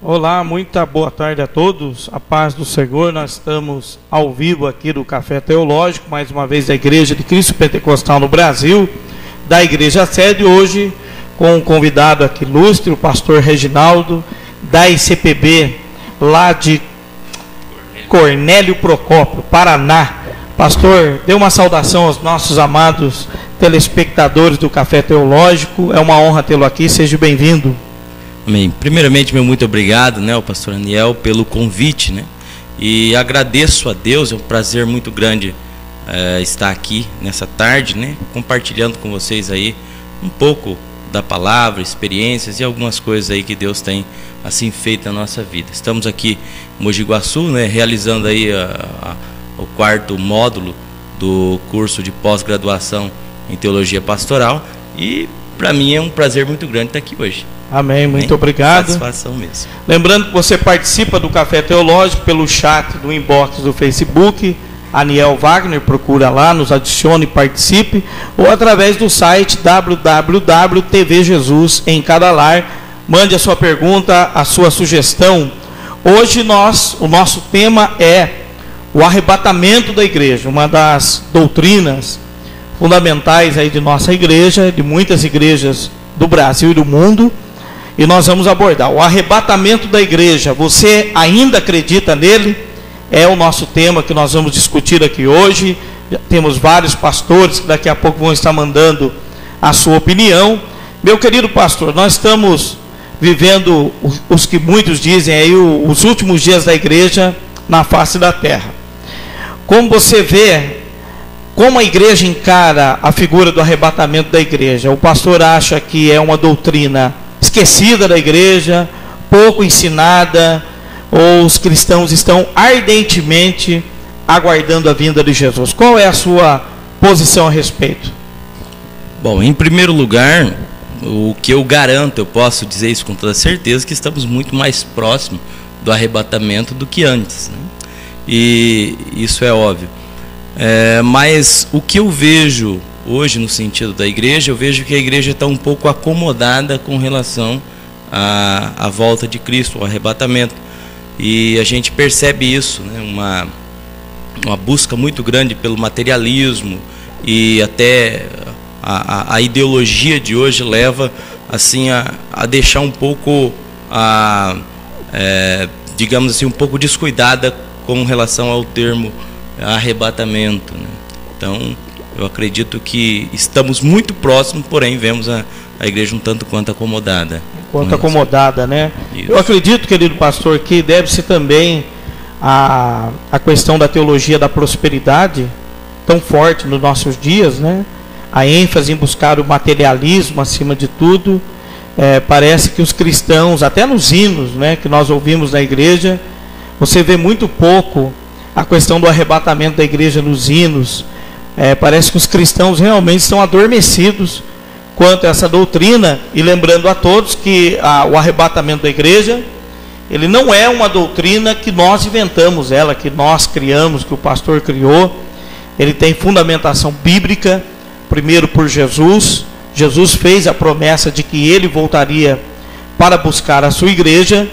Olá, muita boa tarde a todos, a paz do Senhor. Nós estamos ao vivo aqui do Café Teológico, mais uma vez da Igreja de Cristo Pentecostal no Brasil, da Igreja Sede, hoje com um convidado aqui ilustre, o pastor Reginaldo, da ICPB, lá de Cornélio Procópio, Paraná. Pastor, dê uma saudação aos nossos amados telespectadores do Café Teológico, é uma honra tê-lo aqui, seja bem-vindo. Amém. Primeiramente, meu muito obrigado, ao pastor Aniel pelo convite, e agradeço a Deus, é um prazer muito grande estar aqui nessa tarde, compartilhando com vocês aí um pouco da palavra, experiências e algumas coisas aí que Deus tem assim feito na nossa vida. Estamos aqui em Mogi Guaçu, realizando aí o quarto módulo do curso de pós-graduação em Teologia Pastoral, e para mim é um prazer muito grande estar aqui hoje. Amém, muito obrigado. Satisfação mesmo. Lembrando que você participa do Café Teológico pelo chat do inbox do Facebook, Aniel Wagner, procura lá, nos adicione e participe, ou através do site www.tvjesus em cada lar. Mande a sua pergunta, a sua sugestão. Hoje o nosso tema é o arrebatamento da igreja, uma das doutrinas fundamentais aí de nossa igreja, de muitas igrejas do Brasil e do mundo. E nós vamos abordar o arrebatamento da igreja. Você ainda acredita nele? É o nosso tema que nós vamos discutir aqui hoje. Já temos vários pastores que daqui a pouco vão estar mandando a sua opinião. Meu querido pastor, nós estamos vivendo os que muitos dizem aí os últimos dias da igreja na face da terra. Como você vê, como a igreja encara a figura do arrebatamento da igreja? O pastor acha que é uma doutrina esquecida da igreja, pouco ensinada, ou os cristãos estão ardentemente aguardando a vinda de Jesus? Qual é a sua posição a respeito? Bom, em primeiro lugar, o que eu garanto, eu posso dizer isso com toda certeza, que estamos muito mais próximos do arrebatamento do que antes, e isso é óbvio. Mas o que eu vejo hoje no sentido da igreja, eu vejo que a igreja está um pouco acomodada com relação à volta de Cristo, ao arrebatamento, e a gente percebe isso, uma busca muito grande pelo materialismo, e até a ideologia de hoje leva assim a deixar um pouco digamos assim, um pouco descuidada com relação ao termo arrebatamento, Então eu acredito que estamos muito próximos, porém vemos a igreja um tanto quanto acomodada. Acomodada, Isso. Eu acredito, querido pastor, que deve-se também a questão da teologia da prosperidade, tão forte nos nossos dias, A ênfase em buscar o materialismo acima de tudo. Parece que os cristãos, até nos hinos, que nós ouvimos na igreja, você vê muito pouco a questão do arrebatamento da igreja nos hinos. Parece que os cristãos realmente estão adormecidos quanto a essa doutrina, e lembrando a todos que o arrebatamento da igreja, ele não é uma doutrina que nós inventamos, que nós criamos, que o pastor criou. Ele tem fundamentação bíblica, primeiro por Jesus. Jesus fez a promessa de que ele voltaria para buscar a sua igreja.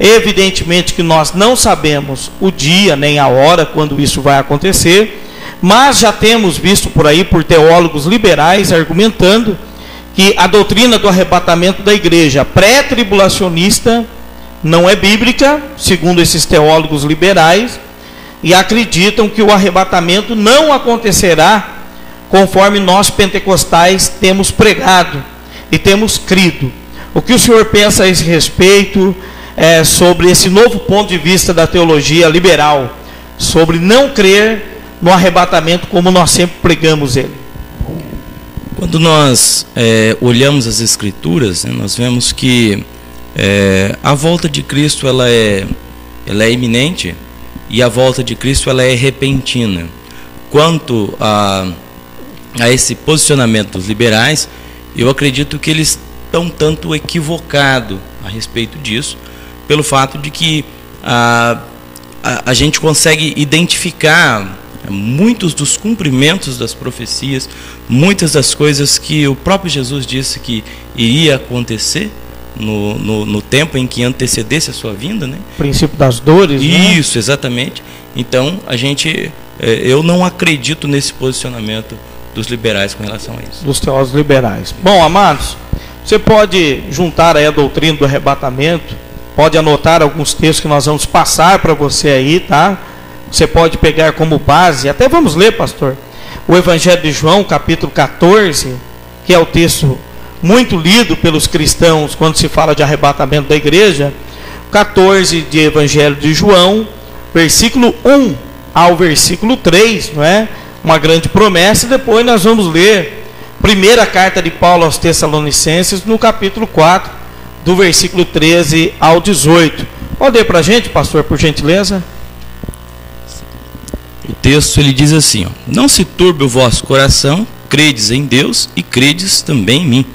Evidentemente que nós não sabemos o dia nem a hora quando isso vai acontecer, mas já temos visto por aí, por teólogos liberais, argumentando que a doutrina do arrebatamento da igreja pré-tribulacionista não é bíblica, segundo esses teólogos liberais, e acreditam que o arrebatamento não acontecerá conforme nós pentecostais temos pregado e temos crido. O que o senhor pensa a esse respeito? Sobre esse novo ponto de vista da teologia liberal, sobre não crer no arrebatamento como nós sempre pregamos ele. Quando nós olhamos as Escrituras, nós vemos que a volta de Cristo ela é iminente, e a volta de Cristo ela é repentina. Quanto a esse posicionamento dos liberais, eu acredito que eles estão um tanto equivocados a respeito disso, pelo fato de que a gente consegue identificar muitos dos cumprimentos das profecias, muitas das coisas que o próprio Jesus disse que iria acontecer, no tempo em que antecedesse a sua vinda, né? O princípio das dores, isso, né? Exatamente. Então, eu não acredito nesse posicionamento dos liberais com relação a isso. Dos teólogos liberais. Bom, amados, você pode juntar aí a doutrina do arrebatamento, pode anotar alguns textos que nós vamos passar para você aí, tá? Você pode pegar como base, até vamos ler, pastor, o Evangelho de João, capítulo 14, que é o texto muito lido pelos cristãos quando se fala de arrebatamento da igreja. 14 de Evangelho de João, versículo 1 ao versículo 3, não é? Uma grande promessa. E depois nós vamos ler primeira carta de Paulo aos Tessalonicenses, no capítulo 4, do versículo 13 ao 18. Pode ler para a gente, pastor, por gentileza? O texto ele diz assim, ó: não se turbe o vosso coração, credes em Deus e credes também em mim.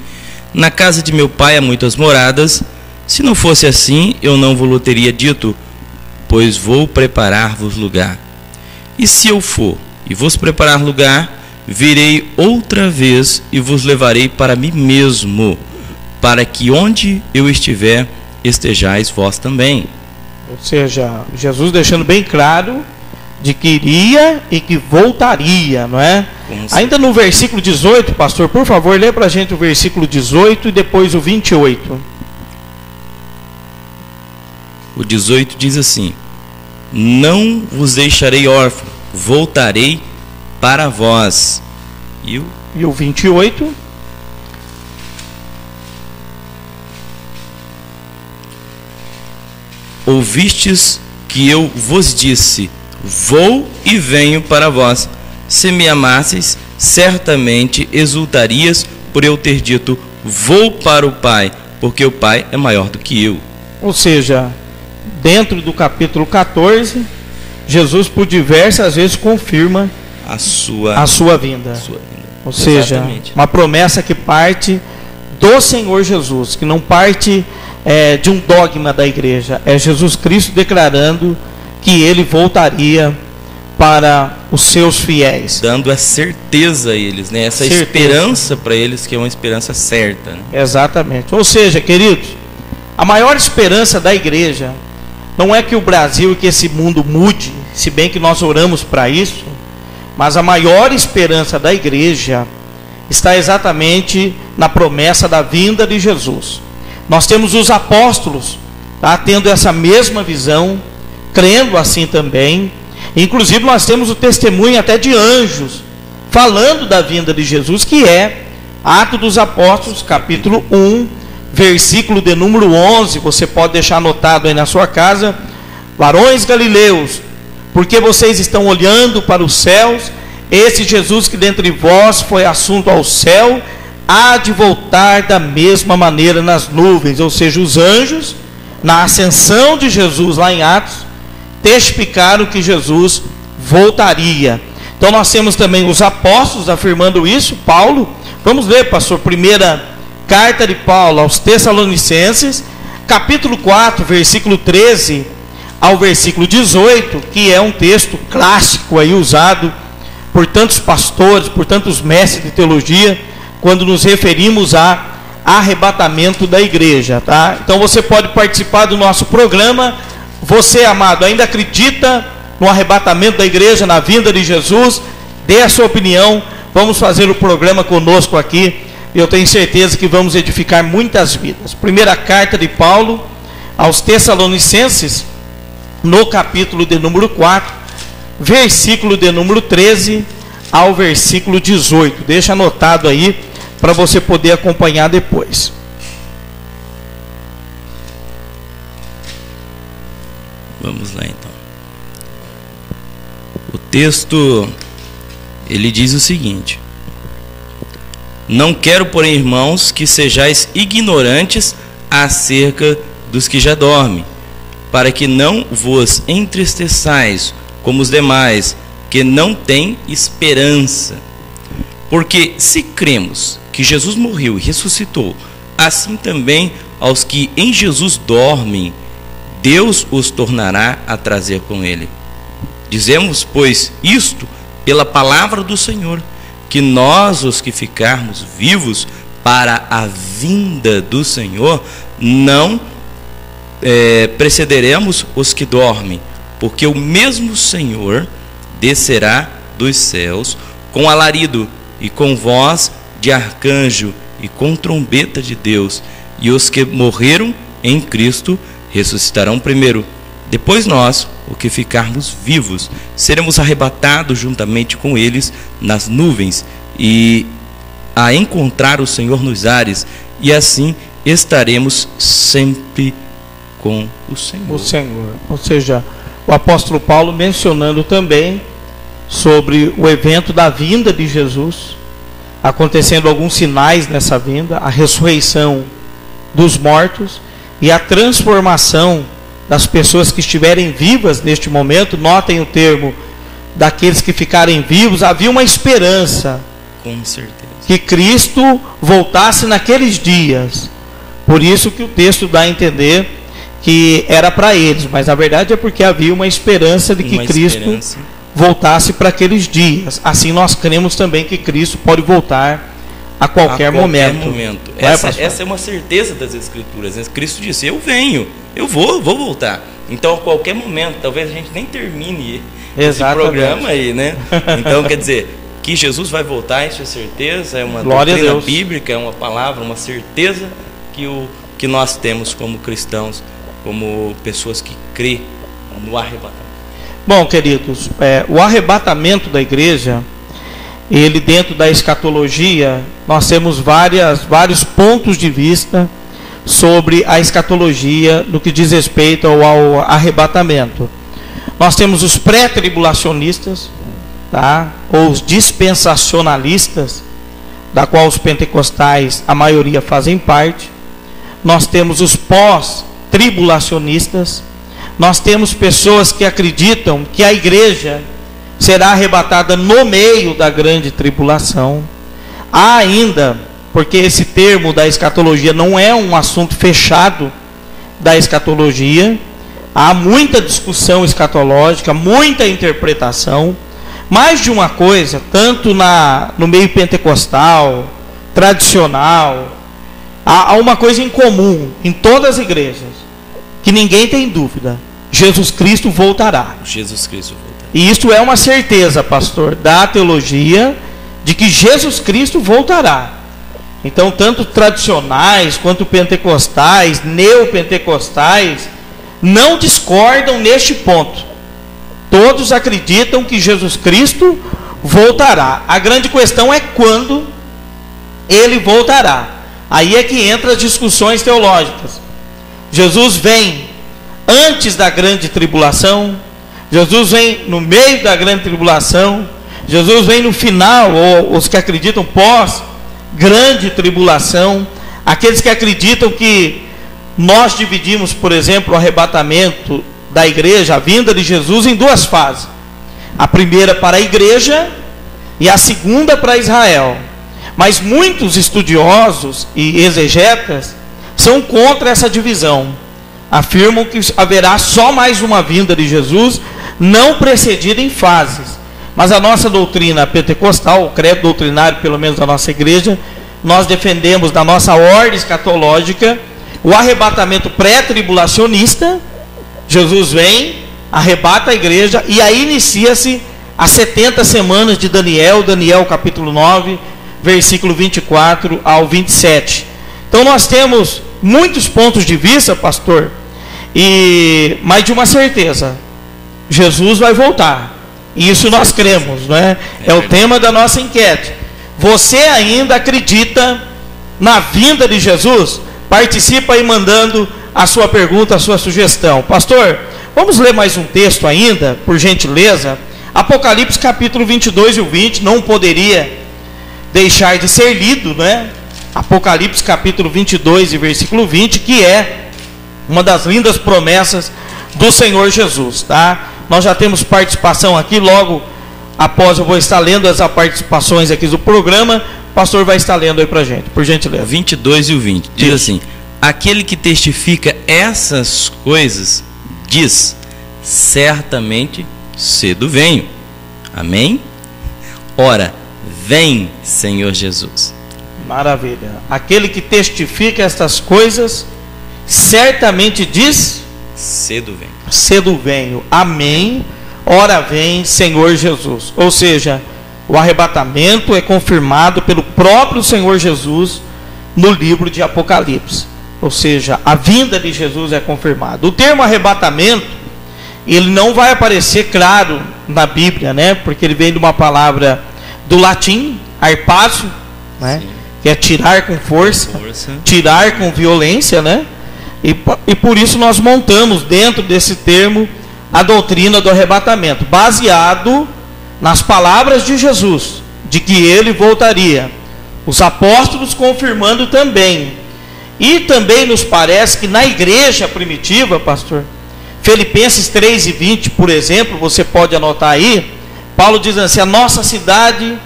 Na casa de meu pai há muitas moradas, se não fosse assim, eu não vos teria dito, pois vou preparar-vos lugar. E se eu for e vos preparar lugar, virei outra vez e vos levarei para mim mesmo, para que onde eu estiver, estejais vós também. Ou seja, Jesus deixando bem claro de que iria e que voltaria, não é? Ainda no versículo 18, pastor, por favor, lê para a gente o versículo 18 e depois o 28. O 18 diz assim: não vos deixarei órfão, voltarei para vós. E o 28? Ouvistes que eu vos disse, vou e venho para vós. Se me amasseis, certamente exultarias por eu ter dito, vou para o Pai, porque o Pai é maior do que eu. Ou seja, dentro do capítulo 14, Jesus por diversas vezes confirma a sua vinda. Ou seja, exatamente, uma promessa que parte do Senhor Jesus, que não parte de um dogma da igreja. É Jesus Cristo declarando que ele voltaria para os seus fiéis, dando a certeza a eles, né? Essa esperança para eles, que é uma esperança certa, né? Exatamente. Ou seja, queridos, a maior esperança da igreja não é que o Brasil e que esse mundo mude, se bem que nós oramos para isso, mas a maior esperança da igreja está exatamente na promessa da vinda de Jesus. Nós temos os apóstolos, tá, tendo essa mesma visão, crendo assim também. Inclusive nós temos o testemunho até de anjos falando da vinda de Jesus, que é Atos dos Apóstolos, capítulo 1, versículo de número 11. Você pode deixar anotado aí na sua casa: varões galileus, porque vocês estão olhando para os céus, esse Jesus que dentre vós foi assunto ao céu, há de voltar da mesma maneira nas nuvens. Ou seja, os anjos, na ascensão de Jesus lá em Atos, testificaram que Jesus voltaria. Então nós temos também os apóstolos afirmando isso. Paulo, vamos ler, pastor, primeira carta de Paulo aos Tessalonicenses, capítulo 4, versículo 13 ao versículo 18, que é um texto clássico aí usado por tantos pastores, por tantos mestres de teologia, quando nos referimos a arrebatamento da igreja, tá? Então você pode participar do nosso programa. Você, amado, ainda acredita no arrebatamento da igreja, na vinda de Jesus? Dê a sua opinião. Vamos fazer o programa conosco aqui. Eu tenho certeza que vamos edificar muitas vidas. Primeira carta de Paulo aos Tessalonicenses, no capítulo de número 4, versículo de número 13 ao versículo 18. Deixa anotado aí para você poder acompanhar depois. Vamos lá então. O texto, ele diz o seguinte: não quero, porém, irmãos, que sejais ignorantes acerca dos que já dormem, para que não vos entristeçais como os demais, que não têm esperança. Porque se cremos que Jesus morreu e ressuscitou, assim também aos que em Jesus dormem, Deus os tornará a trazer com ele. Dizemos, pois, isto pela palavra do Senhor, que nós, os que ficarmos vivos para a vinda do Senhor, não precederemos os que dormem, porque o mesmo Senhor descerá dos céus com alarido e com voz de arcanjo e com trombeta de Deus, e os que morreram em Cristo ressuscitarão primeiro. Depois nós, o que ficarmos vivos, seremos arrebatados juntamente com eles nas nuvens e a encontrar o Senhor nos ares, e assim estaremos sempre com o Senhor. O Senhor. Ou seja, o apóstolo Paulo mencionando também sobre o evento da vinda de Jesus, acontecendo alguns sinais nessa vinda, a ressurreição dos mortos e a transformação das pessoas que estiverem vivas neste momento. Notem o termo daqueles que ficarem vivos. Havia uma esperança, com certeza, que Cristo voltasse naqueles dias. Por isso que o texto dá a entender que era para eles, mas na verdade é porque havia uma esperança de que Cristo voltasse para aqueles dias. Assim nós cremos também que Cristo pode voltar a qualquer momento. Essa é uma certeza das Escrituras. Cristo disse: eu venho, eu vou voltar. Então a qualquer momento, talvez a gente nem termine esse programa aí, né? Então quer dizer, que Jesus vai voltar, isso é certeza, é uma doutrina bíblica, é uma palavra, uma certeza que nós temos como cristãos, como pessoas que crêem no arrebatamento. Bom, queridos, o arrebatamento da igreja, ele dentro da escatologia, nós temos vários pontos de vista sobre a escatologia no que diz respeito ao arrebatamento. Nós temos os pré-tribulacionistas, tá? Ou os dispensacionalistas, da qual os pentecostais, a maioria, fazem parte. Nós temos os pós-tribulacionistas. Nós temos pessoas que acreditam que a igreja será arrebatada no meio da grande tribulação. Há ainda, porque esse termo da escatologia não é um assunto fechado da escatologia, há muita discussão escatológica, muita interpretação. Mais de uma coisa, tanto no meio pentecostal, tradicional, há uma coisa em comum em todas as igrejas, que ninguém tem dúvida: Jesus Cristo voltará. Jesus Cristo voltará. E isso é uma certeza, pastor, da teologia, de que Jesus Cristo voltará. Então, tanto tradicionais quanto pentecostais, neopentecostais, não discordam neste ponto. Todos acreditam que Jesus Cristo voltará. A grande questão é quando ele voltará. Aí é que entra as discussões teológicas. Jesus vem antes da grande tribulação, Jesus vem no meio da grande tribulação, Jesus vem no final, ou os que acreditam pós grande tribulação, aqueles que acreditam que nós dividimos, por exemplo, o arrebatamento da igreja, a vinda de Jesus, em duas fases: a primeira para a igreja e a segunda para Israel. Mas muitos estudiosos e exegetas são contra essa divisão, afirmam que haverá só mais uma vinda de Jesus, não precedida em fases. Mas a nossa doutrina pentecostal, o credo doutrinário, pelo menos da nossa igreja, nós defendemos da nossa ordem escatológica o arrebatamento pré-tribulacionista. Jesus vem, arrebata a igreja, e aí inicia-se as 70 semanas de Daniel capítulo 9, versículo 24 ao 27. Então nós temos muitos pontos de vista, pastor, mas de uma certeza: Jesus vai voltar. E isso nós cremos, não é? É o tema da nossa enquete. Você ainda acredita na vinda de Jesus? Participa aí mandando a sua pergunta, a sua sugestão. Pastor, vamos ler mais um texto ainda, por gentileza. Apocalipse capítulo 22 e o 20, não poderia deixar de ser lido, né? Apocalipse capítulo 22 e versículo 20, que é uma das lindas promessas do Senhor Jesus, tá? Nós já temos participação aqui, logo após eu vou estar lendo as participações aqui do programa. O pastor vai estar lendo aí pra gente, por gentileza. 22 e o 20, diz assim: aquele que testifica essas coisas diz: certamente cedo venho. Amém? Ora, vem, Senhor Jesus. Maravilha. Aquele que testifica estas coisas certamente diz: cedo venho. Cedo venho. Amém. Ora vem, Senhor Jesus. Ou seja, o arrebatamento é confirmado pelo próprio Senhor Jesus no livro de Apocalipse. Ou seja, a vinda de Jesus é confirmada. O termo arrebatamento, ele não vai aparecer claro na Bíblia, né? Porque ele vem de uma palavra do latim, arpazo, né? Que é tirar com força, tirar com violência, né? E por isso nós montamos dentro desse termo a doutrina do arrebatamento, baseado nas palavras de Jesus, de que ele voltaria. Os apóstolos confirmando também. E também nos parece que na igreja primitiva, pastor, Filipenses 3:20, por exemplo, você pode anotar aí, Paulo diz assim: a nossa cidade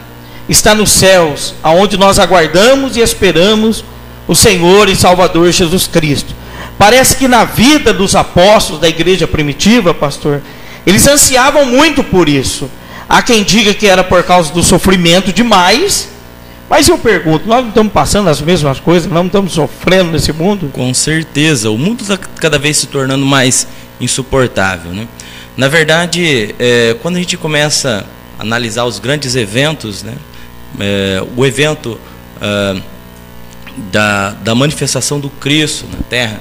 está nos céus, aonde nós aguardamos e esperamos o Senhor e Salvador Jesus Cristo. Parece que na vida dos apóstolos da igreja primitiva, pastor, eles ansiavam muito por isso. Há quem diga que era por causa do sofrimento demais, mas eu pergunto, nós não estamos passando as mesmas coisas, não estamos sofrendo nesse mundo? Com certeza, o mundo está cada vez se tornando mais insuportável, né? Na verdade, quando a gente começa a analisar os grandes eventos, né? O evento da manifestação do Cristo na Terra,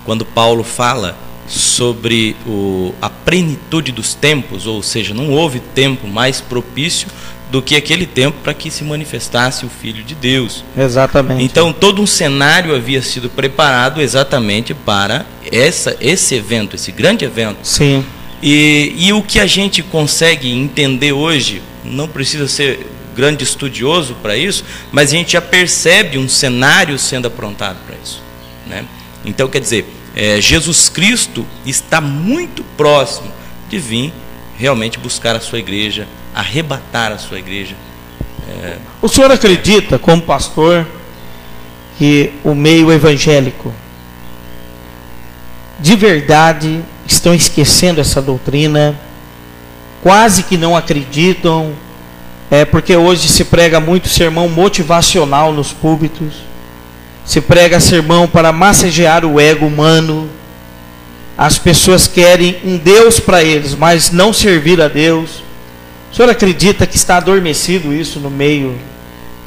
quando Paulo fala sobre a plenitude dos tempos, ou seja, não houve tempo mais propício do que aquele tempo para que se manifestasse o Filho de Deus. Exatamente. Então todo um cenário havia sido preparado exatamente para esse evento, esse grande evento. Sim. E o que a gente consegue entender hoje, não precisa ser grande estudioso para isso, mas a gente já percebe um cenário sendo aprontado para isso, né? Então, quer dizer, Jesus Cristo está muito próximo de vir realmente buscar a sua igreja, arrebatar a sua igreja. O senhor acredita, como pastor, que o meio evangélico de verdade estão esquecendo essa doutrina, quase que não acreditam, porque hoje se prega muito sermão motivacional nos púlpitos, se prega sermão para massagear o ego humano. As pessoas querem um Deus para eles, mas não servir a Deus. O senhor acredita que está adormecido isso no meio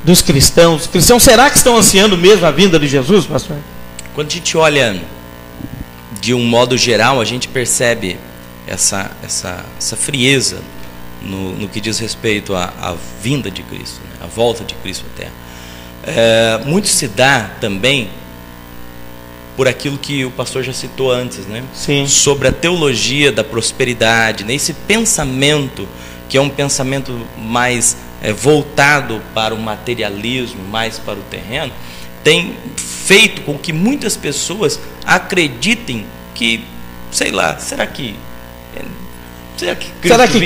dos cristãos? Os cristãos, será que estão ansiando mesmo a vinda de Jesus, pastor? Quando a gente olha de um modo geral, a gente percebe essa frieza no que diz respeito à vinda de Cristo, né? A volta de Cristo à Terra. Muito se dá também por aquilo que o pastor já citou antes, né? Sim. Sobre a teologia da prosperidade, né? Esse pensamento que é um pensamento mais voltado para o materialismo, mais para o terreno, tem feito com que muitas pessoas acreditem que, sei lá, será que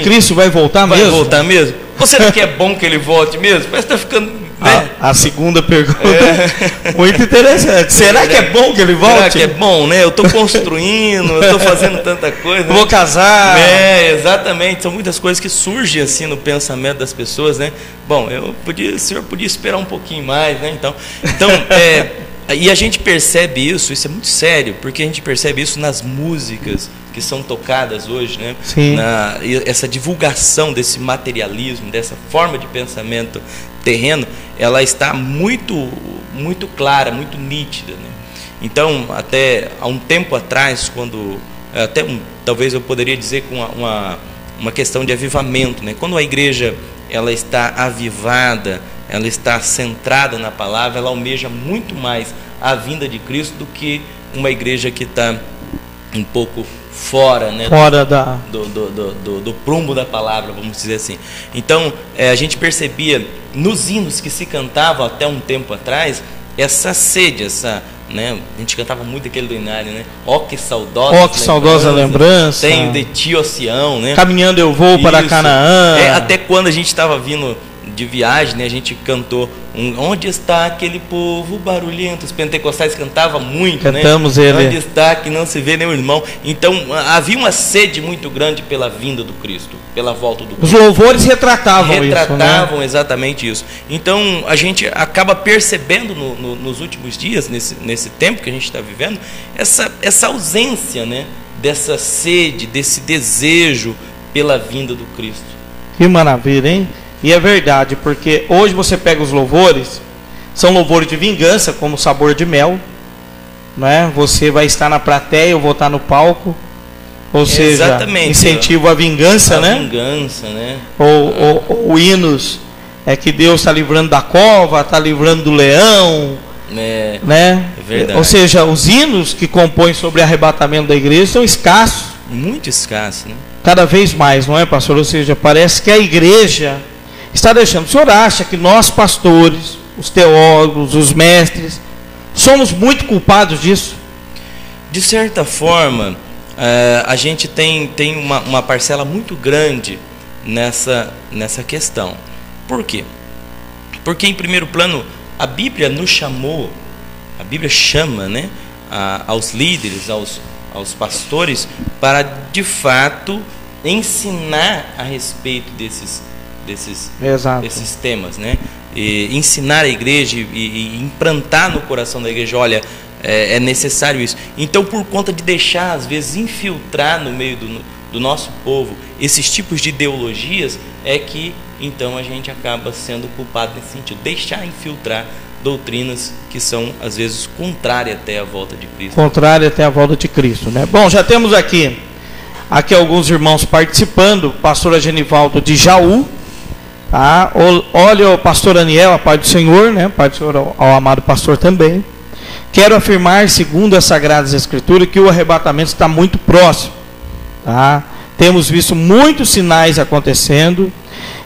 Cristo vai voltar mesmo? Vai voltar mesmo? Ou será que é bom que ele volte mesmo? Parece que está ficando... Né? A segunda pergunta muito interessante. Será que é bom que ele volte? Será que é bom, né? Eu estou construindo, eu estou fazendo tanta coisa. Vou casar. Exatamente. São muitas coisas que surgem assim no pensamento das pessoas, né? Bom, o senhor podia esperar um pouquinho mais, né? Então e a gente percebe isso é muito sério, porque a gente percebe isso nas músicas que são tocadas hoje, né? Sim. Essa divulgação desse materialismo, dessa forma de pensamento terreno, ela está muito, muito clara, muito nítida, né? Então, até há um tempo atrás, talvez eu poderia dizer com uma questão de avivamento, né? Quando a igreja ela está avivada, ela está centrada na palavra, ela almeja muito mais a vinda de Cristo do que uma igreja que está um pouco fora, né, do prumo da palavra, vamos dizer assim. Então, a gente percebia nos hinos que se cantavam até um tempo atrás, essa sede, né, a gente cantava muito aquele do Inário, né? Ó que saudosa lembrança. Tenho de ti, ó Sião, né? Caminhando eu vou para Canaã. Até quando a gente estava vindo de viagem, né, a gente cantou Onde está aquele povo barulhento? Os pentecostais cantavam muito, cantamos, né? ele. Onde está que não se vê nenhum irmão? Então havia uma sede muito grande pela vinda do Cristo, pela volta do Cristo. Os louvores retratavam isso, né? Exatamente isso. Então a gente acaba percebendo nos últimos dias, nesse tempo que a gente está vivendo, essa ausência, né, dessa sede, desse desejo pela vinda do Cristo. Que maravilha, hein? E é verdade, porque hoje você pega os louvores, são louvores de vingança, como Sabor de Mel, né? Você vai estar na plateia, eu vou estar no palco, ou seja, exatamente, incentivo à vingança, né? Vingança, né? Ou hinos, que Deus está livrando da cova, está livrando do leão, né? É verdade. Ou seja, os hinos que compõem sobre o arrebatamento da igreja são escassos. Muito escassos, né? Cada vez mais, não é, pastor? Ou seja, parece que a igreja está deixando. O senhor acha que nós, pastores, os teólogos, os mestres, somos muito culpados disso? De certa forma, a gente tem uma parcela muito grande nessa questão. Por quê? Porque, em primeiro plano, a Bíblia nos chamou, a Bíblia chama, né, aos líderes, aos pastores, para, de fato, ensinar a respeito desses temas, né? E ensinar a igreja e implantar no coração da igreja, olha, é necessário isso. Então, por conta de deixar, às vezes, infiltrar no meio do nosso povo esses tipos de ideologias, é que, então, a gente acaba sendo culpado nesse sentido. Deixar infiltrar doutrinas que são, às vezes, contrárias até à volta de Cristo. Contrárias até à volta de Cristo, né? Bom, já temos aqui alguns irmãos participando. Pastor Genivaldo de Jaú. Olha o pastor Aniel, a paz do Senhor, né? Paz do Senhor ao amado pastor também. Quero afirmar, segundo as Sagradas Escrituras, que o arrebatamento está muito próximo. Tá? Temos visto muitos sinais acontecendo.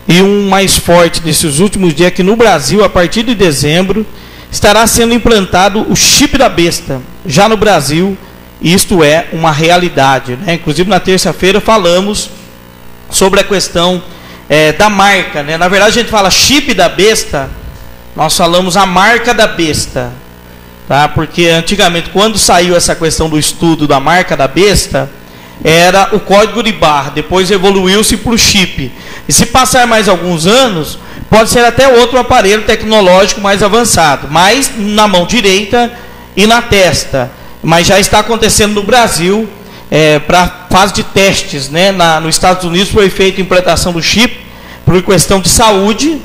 E um mais forte nesses últimos dias é que no Brasil, a partir de dezembro, estará sendo implantado o chip da besta. Já no Brasil, isto é uma realidade, né? Inclusive na terça-feira falamos sobre a questão da marca, né? Na verdade a gente fala chip da besta, nós falamos a marca da besta, tá? Porque antigamente, quando saiu essa questão do estudo da marca da besta, era o código de barra, depois evoluiu-se para o chip. E se passar mais alguns anos, pode ser até outro aparelho tecnológico mais avançado, mas na mão direita e na testa. Mas já está acontecendo no Brasil, para fase de testes, né? Nos Estados Unidos foi feita a implantação do chip por questão de saúde,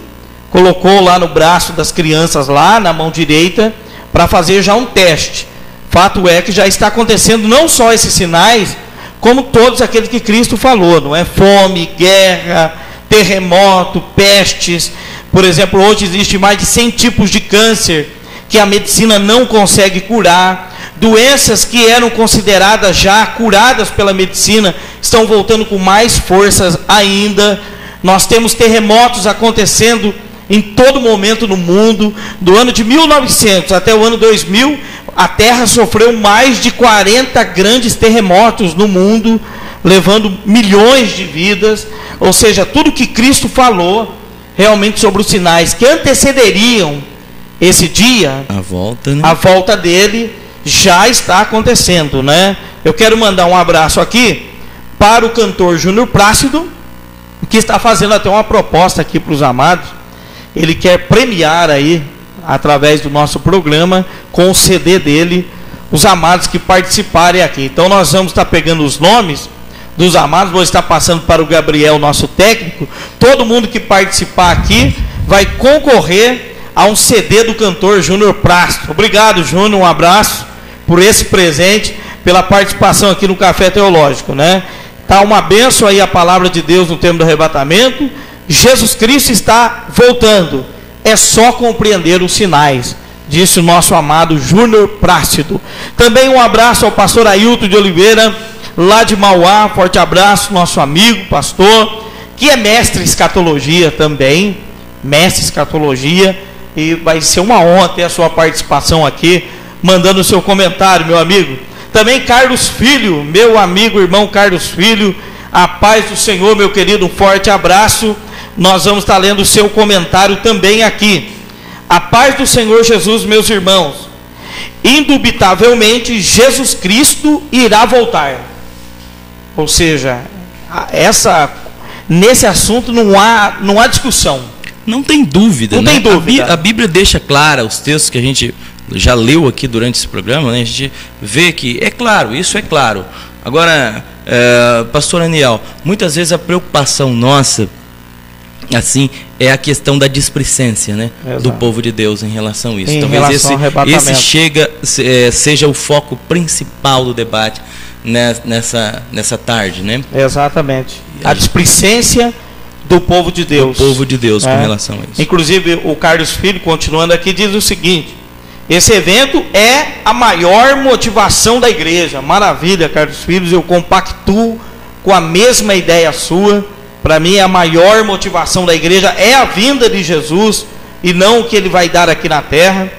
colocou lá no braço das crianças, lá na mão direita, para fazer já um teste. Fato é que já está acontecendo não só esses sinais, como todos aqueles que Cristo falou, não é? Fome, guerra, terremoto, pestes. Por exemplo, hoje existe mais de 100 tipos de câncer que a medicina não consegue curar. Doenças que eram consideradas já curadas pela medicina estão voltando com mais forças ainda. Nós temos terremotos acontecendo em todo momento no mundo. Do ano de 1900 até o ano 2000, a Terra sofreu mais de 40 grandes terremotos no mundo, levando milhões de vidas. Ou seja, tudo que Cristo falou realmente sobre os sinais que antecederiam esse dia, a volta dele já está acontecendo, né? Eu quero mandar um abraço aqui para o cantor Júnior Plácido, que está fazendo até uma proposta aqui para os amados. Ele quer premiar aí, através do nosso programa, com o CD dele, os amados que participarem aqui. Então nós vamos estar pegando os nomes dos amados, vou estar passando para o Gabriel, nosso técnico. Todo mundo que participar aqui vai concorrer a um CD do cantor Júnior Plácido. Obrigado, Júnior, um abraço por esse presente, pela participação aqui no Café Teológico, né? Tá uma bênção aí a palavra de Deus no tempo do arrebatamento. Jesus Cristo está voltando. É só compreender os sinais, disse o nosso amado Júnior Plácido. Também um abraço ao pastor Ailton de Oliveira, lá de Mauá. Forte abraço, nosso amigo, pastor, que é mestre em escatologia também. Mestre em escatologia. E vai ser uma honra ter a sua participação aqui, mandando o seu comentário, meu amigo. Também Carlos Filho, meu amigo, irmão Carlos Filho, a paz do Senhor, meu querido, um forte abraço. nós vamos estar lendo o seu comentário também aqui. A paz do Senhor Jesus, meus irmãos. Indubitavelmente, Jesus Cristo irá voltar. Ou seja, nesse assunto não há discussão. Não tem dúvida. Não tem dúvida. A Bíblia deixa clara os textos que a gente já leu aqui durante esse programa, né? A gente vê que é claro, isso é claro. Agora, pastor Aniel, muitas vezes a preocupação nossa, assim, é a questão da displicência, né? Do povo de Deus em relação a isso. Talvez esse seja o foco principal do debate nessa tarde, né? Exatamente. A displicência do povo de Deus. Do povo de Deus com relação a isso. Inclusive, o Carlos Filho, continuando aqui, diz o seguinte: esse evento é a maior motivação da igreja. Maravilha, Carlos Filho, eu compactuo com a mesma ideia sua. Para mim, a maior motivação da igreja é a vinda de Jesus e não o que ele vai dar aqui na terra,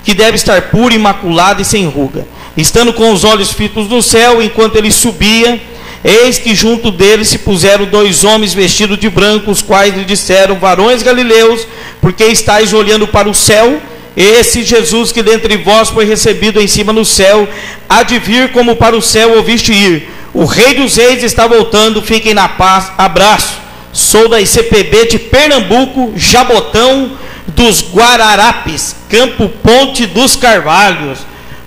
que deve estar puro, imaculado e sem ruga. Estando com os olhos fitos no céu, enquanto ele subia, eis que junto dele se puseram 2 homens vestidos de branco, os quais lhe disseram: varões galileus, por que estáis olhando para o céu? Esse Jesus que dentre vós foi recebido em cima no céu, há de vir como para o céu ouviste ir. O Rei dos Reis está voltando, fiquem na paz, abraço. Sou da ICPB de Pernambuco, Jabotão dos Guararapes, Campo Ponte dos Carvalhos.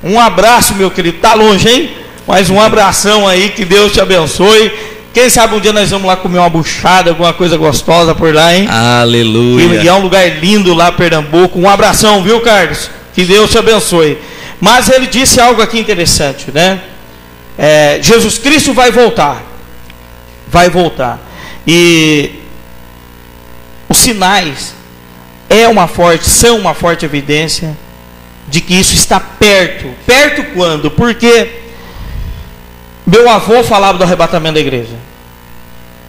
Um abraço, meu querido, tá longe, hein? Mas um abração aí, que Deus te abençoe. Quem sabe um dia nós vamos lá comer uma buchada, alguma coisa gostosa por lá, hein? Aleluia. E é um lugar lindo lá, Pernambuco. Um abração, viu, Carlos? Que Deus te abençoe. Mas ele disse algo aqui interessante, né? Jesus Cristo vai voltar. Vai voltar. E os sinais são uma forte evidência de que isso está perto. Perto quando? Porque meu avô falava do arrebatamento da igreja.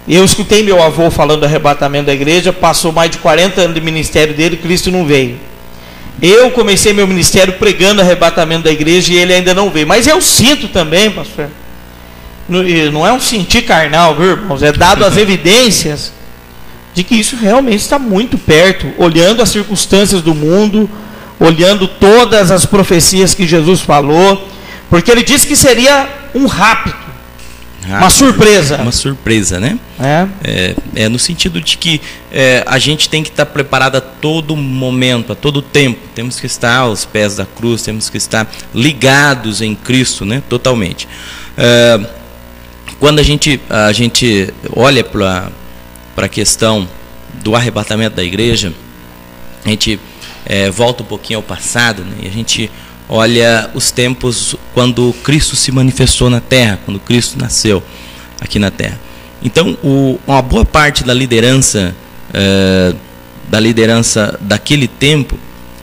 Eu escutei meu avô falando do arrebatamento da igreja. Passou mais de 40 anos de ministério dele, Cristo não veio. Eu comecei meu ministério pregando o arrebatamento da igreja e ele ainda não veio. Mas eu sinto também, pastor, não é um sentir carnal, viu, irmãos? É dado as evidências de que isso realmente está muito perto, olhando as circunstâncias do mundo, olhando todas as profecias que Jesus falou, porque ele disse que seria um rapto, uma surpresa. Uma surpresa, né? No sentido de que a gente tem que estar preparado a todo momento, a todo tempo. Temos que estar aos pés da cruz, temos que estar ligados em Cristo, né? Totalmente. Quando a gente olha para a questão do arrebatamento da igreja, a gente volta um pouquinho ao passado, né? E a gente olha os tempos quando Cristo se manifestou na terra, quando Cristo nasceu aqui na terra. Então, uma boa parte da liderança daquele tempo,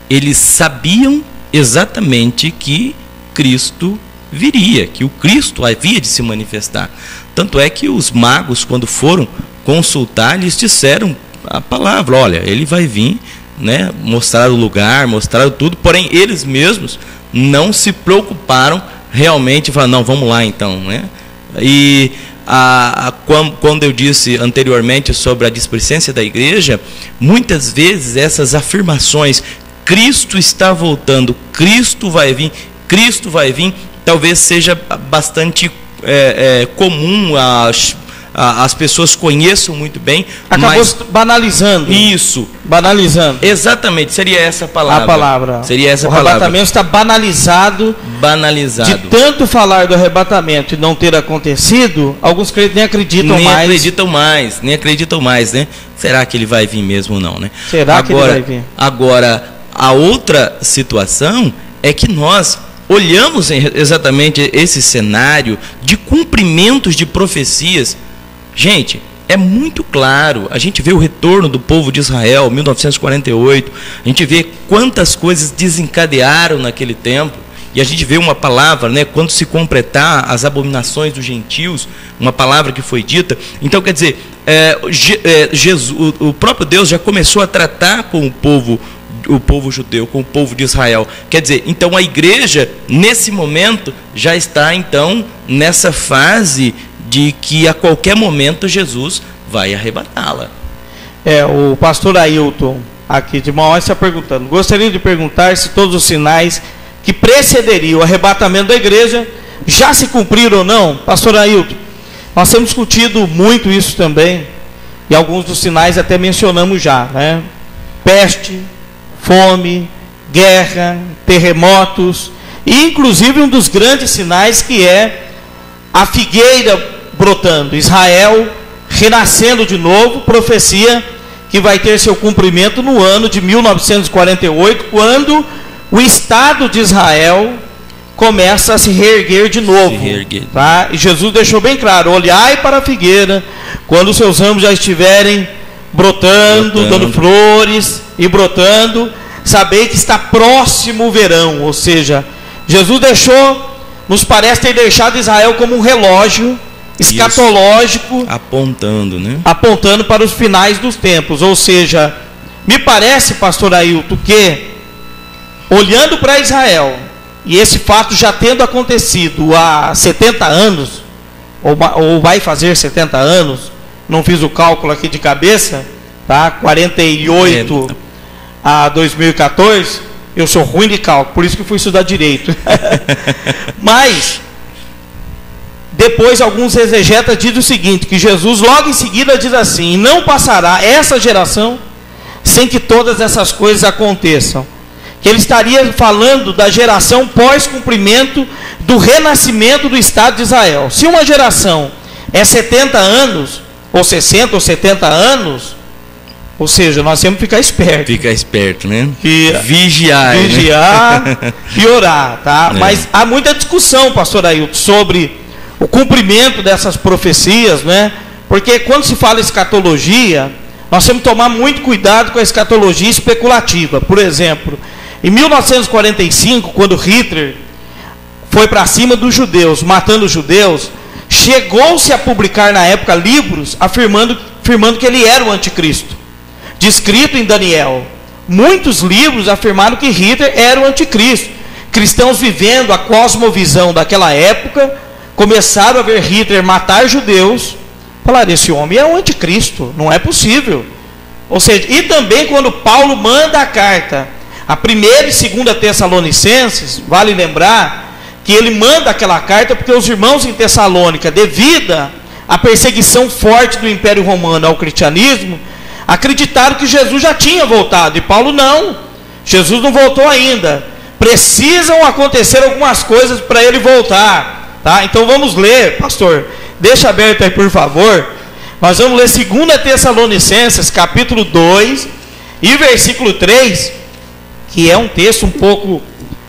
eles sabiam exatamente que Cristo viria, que o Cristo havia de se manifestar. Tanto é que os magos, quando foram consultar, eles disseram a palavra: olha, ele vai vir, né, mostrar o lugar, mostrar tudo, porém eles mesmos não se preocuparam realmente, falaram: não, vamos lá então, né? E quando eu disse anteriormente sobre a displicência da igreja, muitas vezes essas afirmações: Cristo está voltando, Cristo vai vir, talvez seja bastante comum, as pessoas conheçam muito bem. Acabou banalizando. Isso. Banalizando. Exatamente, seria essa a palavra. A palavra. Seria essa o palavra. O arrebatamento está banalizado. Banalizado. De tanto falar do arrebatamento e não ter acontecido, alguns crentes nem acreditam mais. Nem acreditam mais, né? Será que ele vai vir mesmo ou não, né? Será que ele vai vir? Agora, a outra situação é que nós olhamos exatamente esse cenário de cumprimentos de profecias. Gente, é muito claro. A gente vê o retorno do povo de Israel, 1948. A gente vê quantas coisas desencadearam naquele tempo. E a gente vê uma palavra, né, quando se completar as abominações dos gentios, uma palavra que foi dita. Então, quer dizer, Jesus, o próprio Deus já começou a tratar com o povo judeu, com o povo de Israel. Quer dizer, então a igreja, nesse momento, já está então nessa fase de que a qualquer momento Jesus vai arrebatá-la. O pastor Ailton, aqui de Maués, está perguntando: gostaria de perguntar se todos os sinais que precederiam o arrebatamento da igreja já se cumpriram ou não? Pastor Ailton, nós temos discutido muito isso também, e alguns dos sinais até mencionamos já, né? Peste, fome, guerra, terremotos, e inclusive um dos grandes sinais que é a figueira brotando, Israel renascendo de novo, profecia que vai ter seu cumprimento no ano de 1948, quando o Estado de Israel começa a se reerguer de novo. Tá? E Jesus deixou bem claro: olhai para a figueira, quando os seus ramos já estiverem brotando, dando flores e brotando, sabei que está próximo o verão. Ou seja, Jesus deixou, nos parece ter deixado Israel como um relógio escatológico, apontando, né? Apontando para os finais dos tempos. Ou seja, me parece, pastor Ailton, que olhando para Israel, e esse fato já tendo acontecido há 70 anos, ou vai fazer 70 anos, não fiz o cálculo aqui de cabeça, tá? 48 a 2014, eu sou ruim de cálculo, por isso que fui estudar direito. Mas depois alguns exegetas dizem o seguinte, que Jesus logo em seguida diz assim: não passará essa geração sem que todas essas coisas aconteçam. Que ele estaria falando da geração pós-cumprimento do renascimento do Estado de Israel. Se uma geração é 70 anos, ou 60 ou 70 anos, ou seja, nós temos que ficar esperto. Fica esperto, né? Vigiar né? E orar, tá? Mas há muita discussão, pastor Ailton, sobre o cumprimento dessas profecias, né? Porque quando se fala escatologia, nós temos que tomar muito cuidado com a escatologia especulativa. Por exemplo, em 1945, quando Hitler foi para cima dos judeus, matando os judeus, chegou-se a publicar na época livros afirmando que ele era o anticristo, descrito em Daniel. Muitos livros afirmaram que Hitler era o anticristo. Cristãos vivendo a cosmovisão daquela época começaram a ver Hitler matar judeus, falaram: esse homem é o anticristo, não é possível. Ou seja, e também quando Paulo manda a carta, a 1ª e 2ª Tessalonicenses, vale lembrar que ele manda aquela carta porque os irmãos em Tessalônica, devido à perseguição forte do Império Romano ao cristianismo, acreditaram que Jesus já tinha voltado, e Paulo não, Jesus não voltou ainda, precisam acontecer algumas coisas para ele voltar, tá? Então vamos ler, pastor, deixa aberto aí por favor, nós vamos ler 2ª Tessalonicenses capítulo 2 e versículo 3, que é um texto um pouco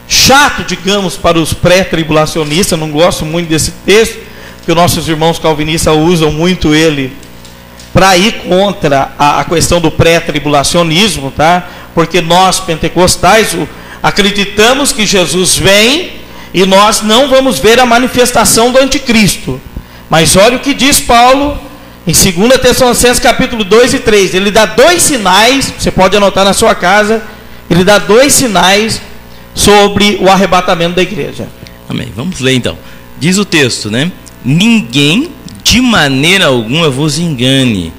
chato, digamos, para os pré-tribulacionistas. Não gosto muito desse texto, porque os nossos irmãos calvinistas usam muito ele para ir contra a questão do pré-tribulacionismo, tá? Porque nós, pentecostais, acreditamos que Jesus vem e nós não vamos ver a manifestação do anticristo. Mas olha o que diz Paulo em 2 Tessalonicenses capítulo 2 e 3. Ele dá 2 sinais, você pode anotar na sua casa, ele dá 2 sinais sobre o arrebatamento da igreja. Amém. Vamos ler então. Diz o texto, né? Ninguém de maneira alguma vos engane,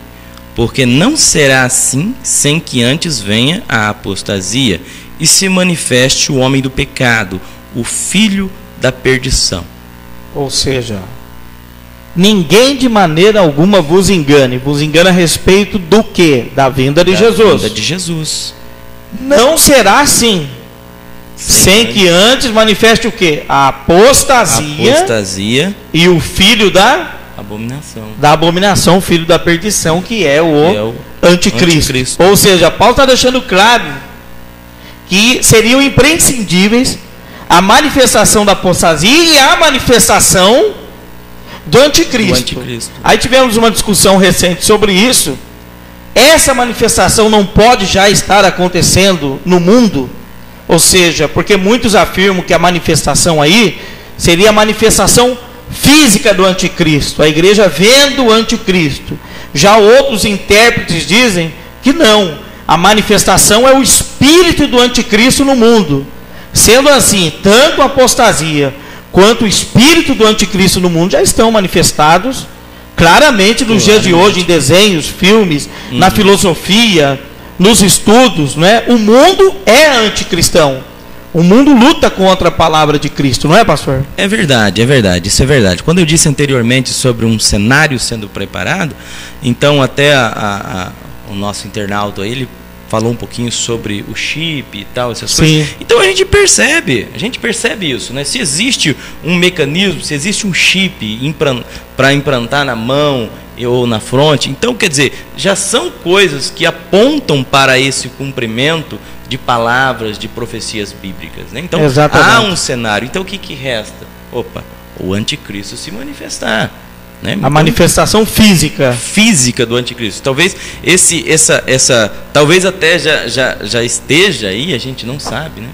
porque não será assim sem que antes venha a apostasia e se manifeste o homem do pecado, o filho da perdição. Ou seja, ninguém de maneira alguma vos engane. Vos engana a respeito do quê? Da vinda de Jesus. Da vinda de Jesus. Não será assim sem que antes manifeste o quê? A apostasia e o filho da abominação, filho da perdição, que é o anticristo. Ou seja, Paulo está deixando claro que seriam imprescindíveis a manifestação da apostasia e a manifestação do anticristo. Aí tivemos uma discussão recente sobre isso. Essa manifestação não pode já estar acontecendo no mundo? Ou seja, porque muitos afirmam que a manifestação aí seria a manifestação física do anticristo, a igreja vendo o anticristo. Já outros intérpretes dizem que não, a manifestação é o espírito do anticristo no mundo. Sendo assim, tanto a apostasia quanto o espírito do anticristo no mundo já estão manifestados, Claramente nos dias de hoje, em desenhos, filmes, na filosofia, nos estudos, não é? O mundo é anticristão. O mundo luta contra a palavra de Cristo, não é, pastor? É verdade, isso é verdade. Quando eu disse anteriormente sobre um cenário sendo preparado, então até o nosso internauta aí, ele falou um pouquinho sobre o chip e tal, essas coisas. Então a gente percebe isso, né? Se existe um mecanismo, se existe um chip para implantar na mão ou na fronte, então quer dizer, já são coisas que apontam para esse cumprimento de palavras, de profecias bíblicas, né? Então há um cenário. Então o que resta? O anticristo se manifestar, né? Então, a manifestação física do anticristo. Talvez talvez até já esteja aí, a gente não sabe, né?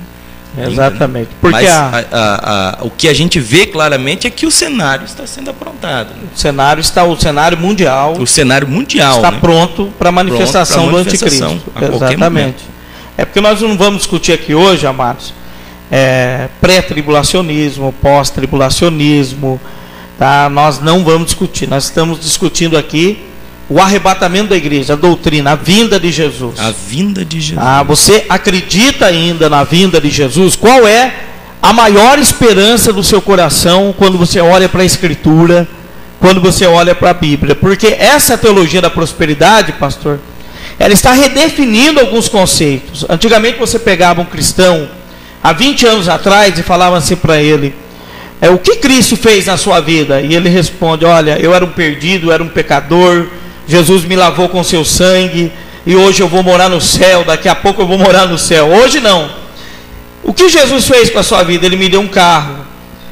Exatamente. Porque o que a gente vê claramente é que o cenário está sendo aprontado, né? O cenário mundial. O cenário mundial está, né? pronto para a manifestação do anticristo. Exatamente. É porque nós não vamos discutir aqui hoje, amados, pré-tribulacionismo, pós-tribulacionismo, tá? Nós não vamos discutir. Nós estamos discutindo aqui o arrebatamento da igreja, a doutrina, a vinda de Jesus. A vinda de Jesus. Você acredita ainda na vinda de Jesus? Qual é a maior esperança do seu coração quando você olha para a Escritura, quando você olha para a Bíblia? Porque essa teologia da prosperidade, pastor, ela está redefinindo alguns conceitos. Antigamente você pegava um cristão há 20 anos atrás e falava assim para ele: o que Cristo fez na sua vida? E ele responde: olha, eu era um perdido, eu era um pecador, Jesus me lavou com seu sangue, e hoje eu vou morar no céu, daqui a pouco eu vou morar no céu. Hoje não. O que Jesus fez com a sua vida? Ele me deu um carro,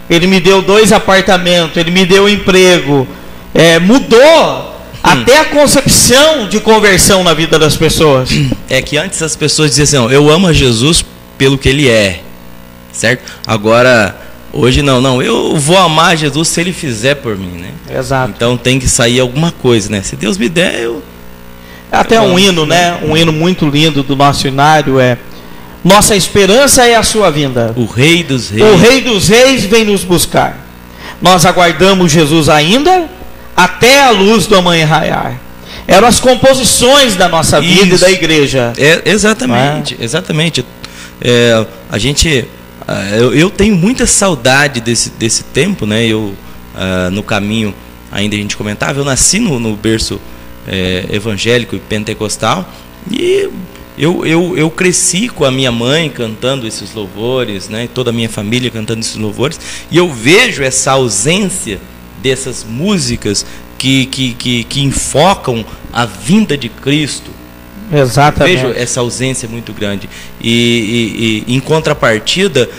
ele me deu 2 apartamentos, ele me deu um emprego, mudou até a concepção de conversão na vida das pessoas. É que antes as pessoas diziam assim: eu amo a Jesus pelo que ele é, certo? Agora, hoje não, eu vou amar Jesus se ele fizer por mim, né? Exato. Então tem que sair alguma coisa, né? Se Deus me der, eu... Até um hino, né? Um hino muito lindo do nosso hinário nossa esperança é a sua vinda. O Rei dos Reis. O Rei dos Reis vem nos buscar. Nós aguardamos Jesus ainda até a luz do amanhã raiar. Eram as composições da nossa vida e da igreja. Exatamente. A gente... Eu tenho muita saudade desse tempo, né? No caminho, ainda a gente comentava, eu nasci no berço evangélico e pentecostal, e eu cresci com a minha mãe cantando esses louvores, né? Toda a minha família cantando esses louvores, e eu vejo essa ausência dessas músicas que enfocam a vinda de Cristo. Exatamente. Vejo essa ausência muito grande. E em contrapartida,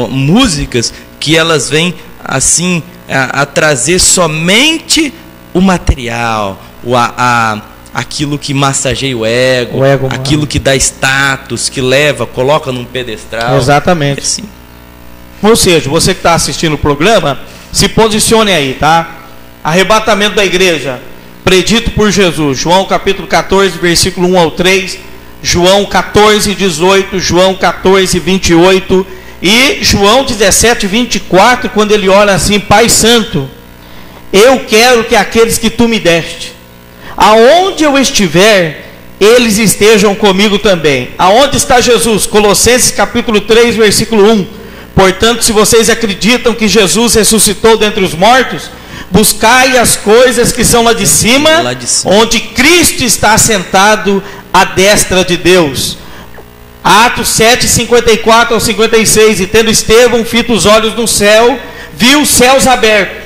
músicas que elas vêm assim a trazer somente o material, aquilo que massageia o ego, aquilo que dá status, que coloca num pedestal. Exatamente. Assim. Ou seja, você que está assistindo o programa, se posicione aí, tá? Arrebatamento da igreja, predito por Jesus, João capítulo 14, versículo 1 ao 3, João 14, 18, João 14, 28 e João 17, 24, quando ele olha assim: Pai Santo, eu quero que aqueles que tu me deste, aonde eu estiver, eles estejam comigo também. Aonde está Jesus? Colossenses capítulo 3, versículo 1. Portanto, se vocês acreditam que Jesus ressuscitou dentre os mortos, buscai as coisas que são lá de cima, onde Cristo está assentado à destra de Deus. Atos 7, 54 ao 56. E tendo Estevão fito os olhos no céu, viu os céus abertos,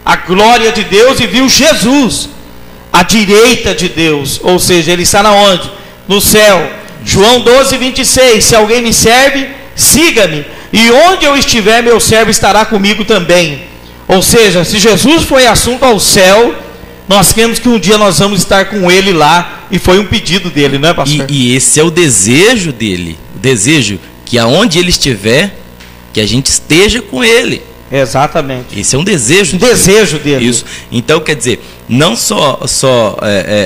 a glória de Deus, e viu Jesus à direita de Deus. Ou seja, ele está na onde? No céu. João 12, 26. Se alguém me serve, siga-me, e onde eu estiver, meu servo estará comigo também. Ou seja, se Jesus foi assunto ao céu, nós queremos que um dia nós vamos estar com ele lá, e foi um pedido dele, não é, pastor? E esse é o desejo dele, o desejo que aonde ele estiver, que a gente esteja com ele. Exatamente. Esse é um desejo. Um desejo dele. Isso. Então, quer dizer, não só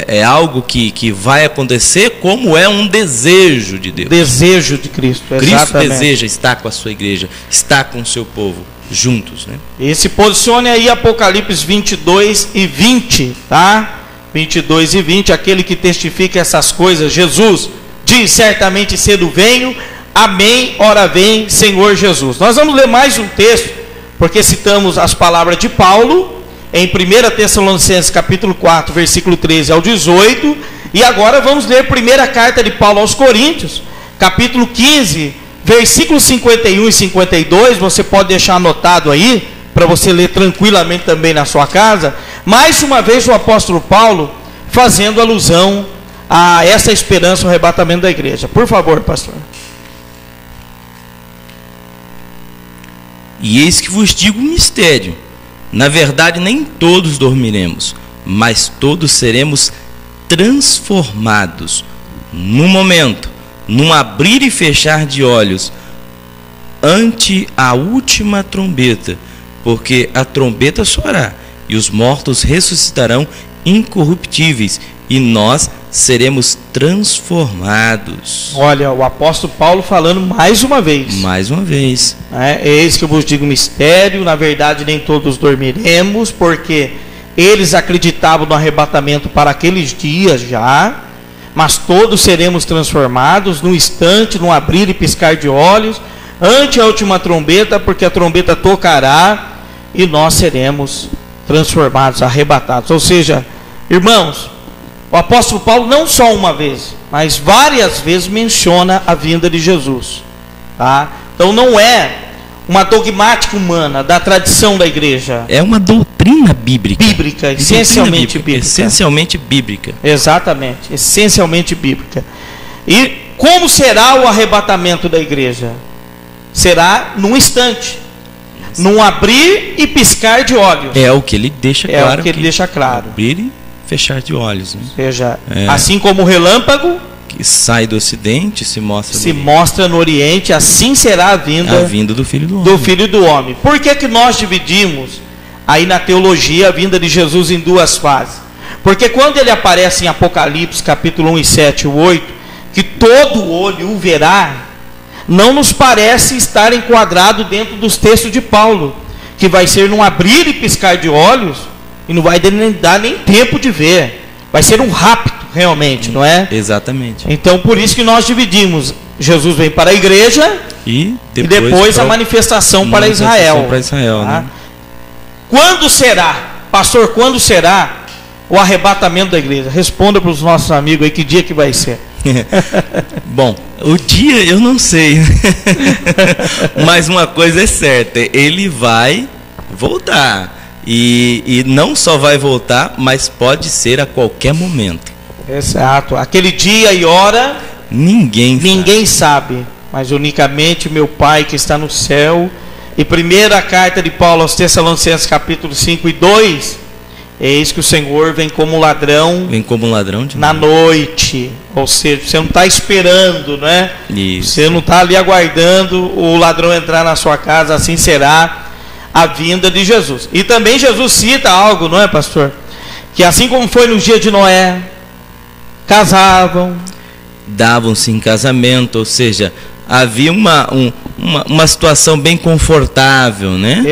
é algo que vai acontecer, como é um desejo de Deus. Desejo de Cristo. Exatamente. Cristo deseja estar com a sua igreja, estar com o seu povo. juntos, né? E se posicione aí, Apocalipse 22 e 20, tá? 22 e 20, aquele que testifica essas coisas, Jesus diz: certamente cedo venho, amém, ora vem, Senhor Jesus. Nós vamos ler mais um texto, porque citamos as palavras de Paulo, em 1 Tessalonicenses capítulo 4, versículo 13 ao 18, e agora vamos ler a primeira carta de Paulo aos Coríntios, capítulo 15, versículos 51 e 52, você pode deixar anotado aí, para você ler tranquilamente também na sua casa. Mais uma vez o apóstolo Paulo fazendo alusão a essa esperança, o arrebatamento da igreja. Por favor, pastor. E eis que vos digo um mistério: na verdade nem todos dormiremos, mas todos seremos transformados, num momento, num abrir e fechar de olhos, ante a última trombeta, porque a trombeta soará, e os mortos ressuscitarão incorruptíveis, e nós seremos transformados. Olha, o apóstolo Paulo falando mais uma vez. Mais uma vez. Eis que eu vos digo um mistério: na verdade nem todos dormiremos, porque eles acreditavam no arrebatamento para aqueles dias já, mas todos seremos transformados num instante, num abrir e piscar de olhos, ante a última trombeta, porque a trombeta tocará e nós seremos transformados, arrebatados. Ou seja, irmãos, o apóstolo Paulo não só uma vez, mas várias vezes menciona a vinda de Jesus, tá? Então não é uma dogmática humana da tradição da igreja. É uma doutrina bíblica. Bíblica, essencialmente bíblica. Essencialmente bíblica. Exatamente, essencialmente bíblica. E como será o arrebatamento da igreja? Será num instante, num abrir e piscar de olhos. É o que ele deixa claro. É o que ele deixa claro. Abrir e fechar de olhos, né? Ou seja, assim como o relâmpago que sai do ocidente, se mostra no oriente, assim será a vinda do Filho do Homem. Do Filho do Homem. Por que que nós dividimos aí na teologia a vinda de Jesus em duas fases? Porque quando ele aparece em Apocalipse capítulo 1 e 7 e 8, que todo olho o verá, não nos parece estar enquadrado dentro dos textos de Paulo, que vai ser num abrir e piscar de olhos, e não vai dar nem tempo de ver. Vai ser um rápido, realmente, não é? Exatamente. Então, por isso que nós dividimos. Jesus vem para a igreja e depois a manifestação para Israel. Para Israel, tá? Né? Quando será, pastor, quando será o arrebatamento da igreja? Responda para os nossos amigos aí que dia que vai ser. Bom, o dia eu não sei. Mas uma coisa é certa: ele vai voltar. E não só vai voltar, mas pode ser a qualquer momento. Exato. Aquele dia e hora ninguém sabe, mas unicamente meu Pai que está no céu. E primeira carta de Paulo aos Tessalonicenses capítulo 5 e 2: eis que o Senhor vem como ladrão. Vem como um ladrão na noite. Ou seja, você não está esperando, né? Isso. Você não está ali aguardando o ladrão entrar na sua casa. Assim será a vinda de Jesus. E também Jesus cita algo, não é, pastor? Que assim como foi no dia de Noé, casavam, davam-se em casamento, ou seja, havia uma situação bem confortável, né?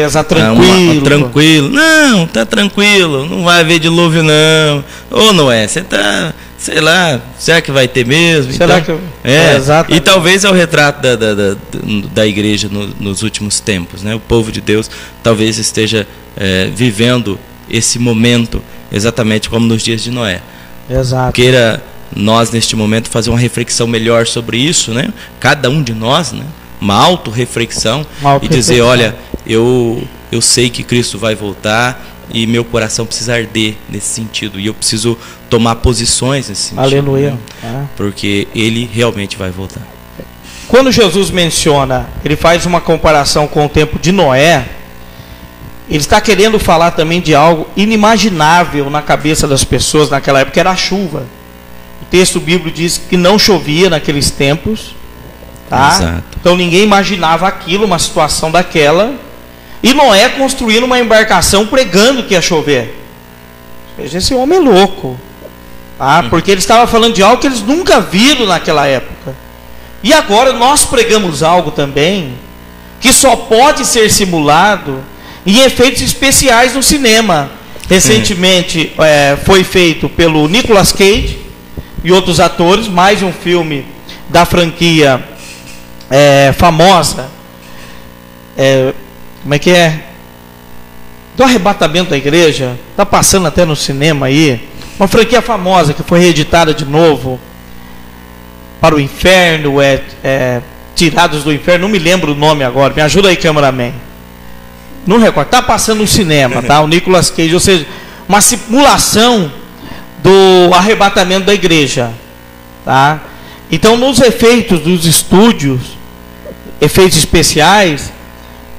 Tranquilo. Não, tá tranquilo, não vai haver dilúvio não. Ou não é? Você tá, sei lá, será que vai ter mesmo? Será então, que e talvez é o retrato da igreja nos últimos tempos, né? O povo de Deus talvez esteja vivendo esse momento exatamente como nos dias de Noé. Exato. Queira nós neste momento fazer uma reflexão melhor sobre isso, né? Cada um de nós, né? Uma autorreflexão e dizer, olha, eu sei que Cristo vai voltar e meu coração precisa arder nesse sentido e eu preciso tomar posições nesse sentido. Aleluia. Né? Porque ele realmente vai voltar. Quando Jesus menciona, ele faz uma comparação com o tempo de Noé, ele está querendo falar também de algo inimaginável na cabeça das pessoas naquela época, que era a chuva. O texto bíblico diz que não chovia naqueles tempos, tá? Exato. Então ninguém imaginava aquilo, uma situação daquela. E Noé construindo uma embarcação pregando que ia chover. Veja, esse homem é louco, tá? Porque ele estava falando de algo que eles nunca viram naquela época. E agora nós pregamos algo também que só pode ser simulado em efeitos especiais no cinema. Recentemente foi feito pelo Nicolas Cage e outros atores, mais um filme da franquia famosa, como é que é? Do arrebatamento da igreja, está passando até no cinema aí, uma franquia famosa que foi reeditada de novo, para o inferno, Tirados do Inferno, não me lembro o nome agora, me ajuda aí, cameraman. Não recordo, está passando no cinema, tá? O Nicolas Cage, ou seja, uma simulação do arrebatamento da igreja, tá? Então, nos efeitos dos estúdios, efeitos especiais,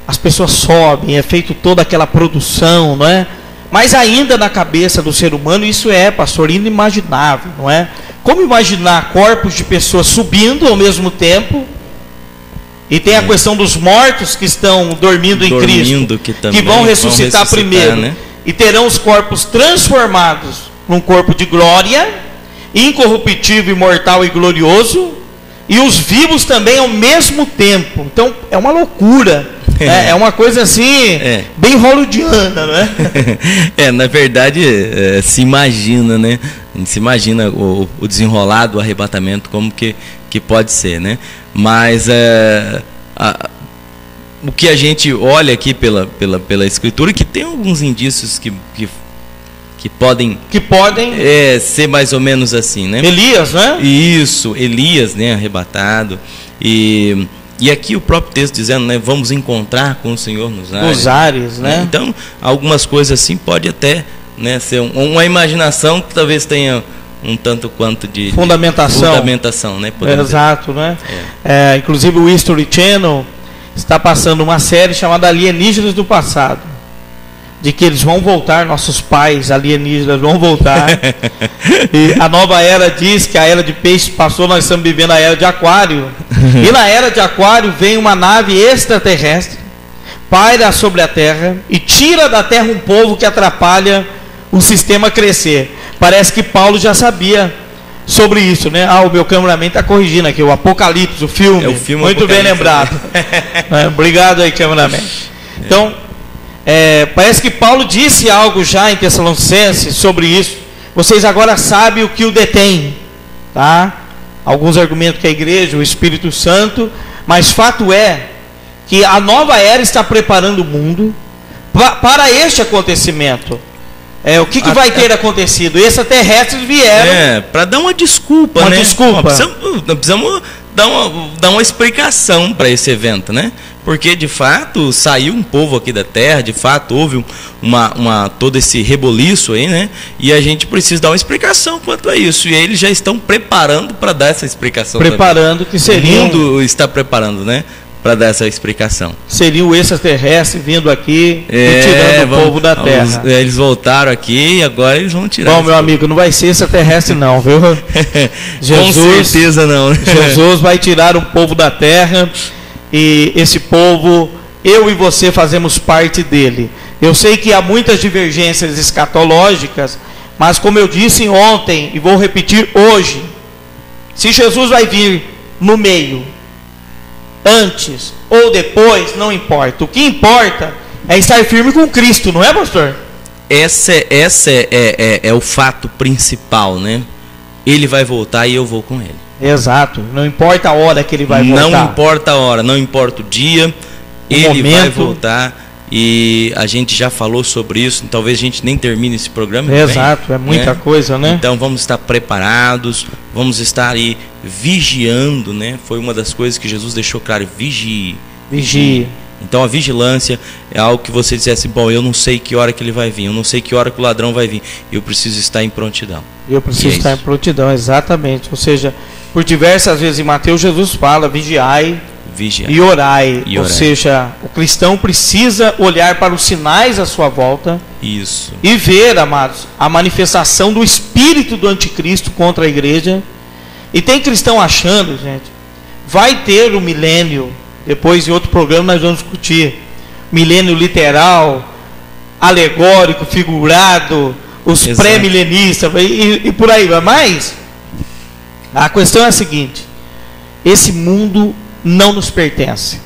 as pessoas sobem, é feito toda aquela produção, não é? Mas ainda na cabeça do ser humano, isso pastor, inimaginável, não é? Como imaginar corpos de pessoas subindo ao mesmo tempo? E tem a questão dos mortos que estão dormindo em Cristo, que vão ressuscitar primeiro, né? E terão os corpos transformados num corpo de glória, incorruptível, imortal e glorioso, e os vivos também ao mesmo tempo. Então é uma loucura, é uma coisa assim, bem hollywoodiana, né? Na verdade, se imagina, né? Se imagina o desenrolar do arrebatamento, como que pode ser, né? Mas o que a gente olha aqui pela Escritura, que tem alguns indícios que podem ser mais ou menos assim, né? Elias, né? Isso, Elias, né? Arrebatado. E aqui o próprio texto dizendo, né? Vamos encontrar com o Senhor nos ares, né? Então, algumas coisas assim pode até, né, ser uma imaginação que talvez tenha um tanto quanto de fundamentação, né? Exato, né? Inclusive o History Channel está passando uma série chamada Alienígenas do Passado, de que eles vão voltar, nossos pais alienígenas vão voltar. E a nova era diz que a era de peixe passou, nós estamos vivendo a era de aquário. E na era de aquário vem uma nave extraterrestre, paira sobre a terra e tira da terra um povo que atrapalha o sistema crescer. Parece que Paulo já sabia sobre isso, né? O meu cameraman está corrigindo aqui, o Apocalipse, o filme. É o filme muito Apocalipse, bem lembrado. Obrigado aí, cameraman. Então, parece que Paulo disse algo já em Tessalonicenses sobre isso. Vocês agora sabem o que o detém, tá? Alguns argumentos que a igreja, o Espírito Santo, mas fato é que a nova era está preparando o mundo para este acontecimento. O que vai ter acontecido? Extraterrestres vieram. Para dar uma desculpa, né? Precisamos dar uma explicação para esse evento, né? Porque de fato saiu um povo aqui da terra, de fato houve todo esse reboliço aí, né? E a gente precisa dar uma explicação quanto a isso. E aí eles já estão preparando para dar essa explicação. Preparando também. Que seria. O mundo está preparando, né? Para dar essa explicação. Seria o extraterrestre vindo aqui e tirando o povo da terra. Eles voltaram aqui e agora eles vão tirar. Bom, meu amigo, não vai ser extraterrestre não, viu? Com certeza não. Jesus vai tirar o povo da terra e esse povo, eu e você fazemos parte dele. Eu sei que há muitas divergências escatológicas, mas como eu disse ontem e vou repetir hoje, se Jesus vai vir no meio, antes ou depois, não importa. O que importa é estar firme com Cristo, não é, pastor? Esse é o fato principal, né? Ele vai voltar e eu vou com ele. Exato. Não importa a hora que ele vai voltar. Não importa a hora, não importa o dia, ele vai voltar. E a gente já falou sobre isso, talvez a gente nem termine esse programa. Exato, é muita coisa, né? Então vamos estar preparados, vamos estar aí vigiando, né? Foi uma das coisas que Jesus deixou claro, vigie. Então a vigilância é algo que você dissesse, bom, eu não sei que hora que ele vai vir, eu não sei que hora que o ladrão vai vir, eu preciso estar em prontidão. Eu preciso estar em prontidão, exatamente. Ou seja, por diversas vezes em Mateus, Jesus fala, vigiai e orai. Ou seja, o cristão precisa olhar para os sinais à sua volta. Isso. E ver, amados, a manifestação do espírito do anticristo contra a igreja. E tem cristão achando, gente, vai ter o milênio. Depois em outro programa nós vamos discutir milênio literal, alegórico, figurado, os pré-milenistas e por aí vai. Mas a questão é a seguinte: esse mundo não nos pertence.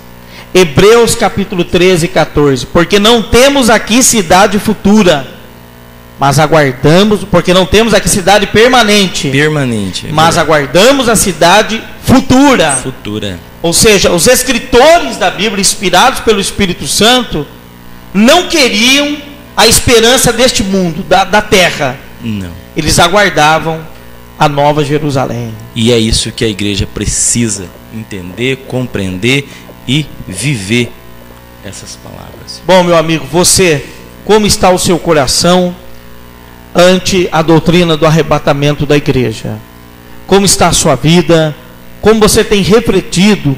Hebreus capítulo 13 e 14. Porque não temos aqui cidade futura, mas aguardamos, porque não temos aqui cidade permanente, mas aguardamos a cidade futura. Ou seja, os escritores da Bíblia, inspirados pelo Espírito Santo, não queriam a esperança deste mundo, da terra. Não. Eles aguardavam a nova Jerusalém. E é isso que a igreja precisa entender, compreender e viver essas palavras. Bom, meu amigo, você, como está o seu coração ante a doutrina do arrebatamento da igreja? Como está a sua vida? Como você tem refletido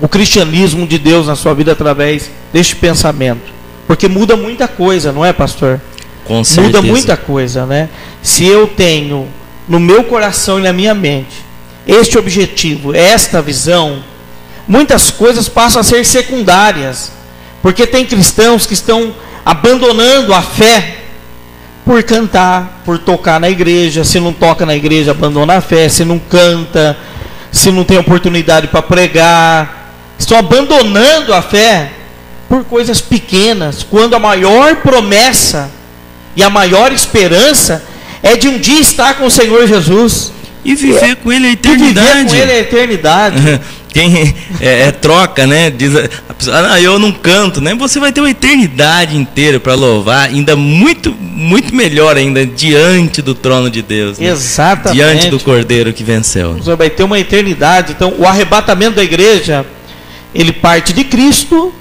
o cristianismo de Deus na sua vida através deste pensamento? Porque muda muita coisa, não é, pastor? Com certeza. Muda muita coisa, né? Se eu tenho no meu coração e na minha mente este objetivo, esta visão, muitas coisas passam a ser secundárias. Porque tem cristãos que estão abandonando a fé por cantar, por tocar na igreja. Se não toca na igreja, abandona a fé. Se não canta, se não tem oportunidade para pregar, estão abandonando a fé por coisas pequenas, quando a maior promessa e a maior esperança é de um dia estar com o Senhor Jesus e viver com Ele a eternidade. E viver com Ele a eternidade. Quem troca, né? Diz a pessoa, eu não canto, né? Você vai ter uma eternidade inteira para louvar, ainda muito, muito melhor ainda diante do trono de Deus. Né? Exatamente. Diante do Cordeiro que venceu. Você vai ter uma eternidade. Então, o arrebatamento da igreja, ele parte de Cristo.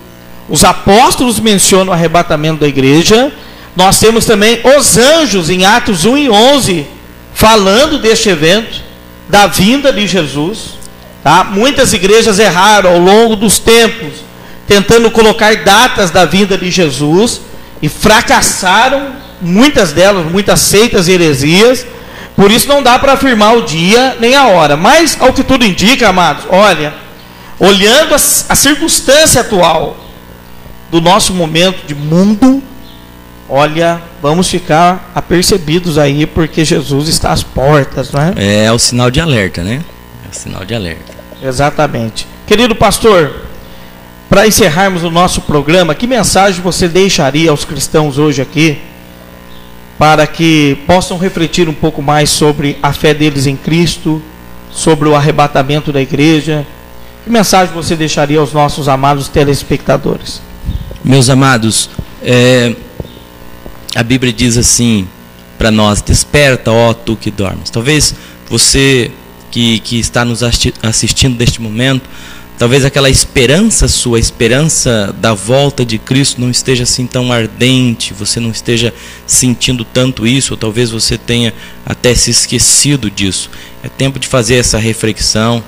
Os apóstolos mencionam o arrebatamento da igreja. Nós temos também os anjos em Atos 1 e 11 falando deste evento, da vinda de Jesus. Tá? Muitas igrejas erraram ao longo dos tempos, tentando colocar datas da vinda de Jesus, e fracassaram, muitas delas, muitas seitas e heresias. Por isso não dá para afirmar o dia nem a hora. Mas, ao que tudo indica, amados, olha, olhando a circunstância atual do nosso momento de mundo, olha, vamos ficar apercebidos aí, porque Jesus está às portas, não é? É o sinal de alerta, né? É o sinal de alerta. Exatamente. Querido pastor, para encerrarmos o nosso programa, que mensagem você deixaria aos cristãos hoje aqui, para que possam refletir um pouco mais sobre a fé deles em Cristo, sobre o arrebatamento da igreja? Que mensagem você deixaria aos nossos amados telespectadores? Meus amados, a Bíblia diz assim para nós: desperta, ó tu que dormes. Talvez você que está nos assistindo neste momento, talvez aquela esperança sua, a esperança da volta de Cristo não esteja assim tão ardente, você não esteja sentindo tanto isso, ou talvez você tenha até se esquecido disso. É tempo de fazer essa reflexão.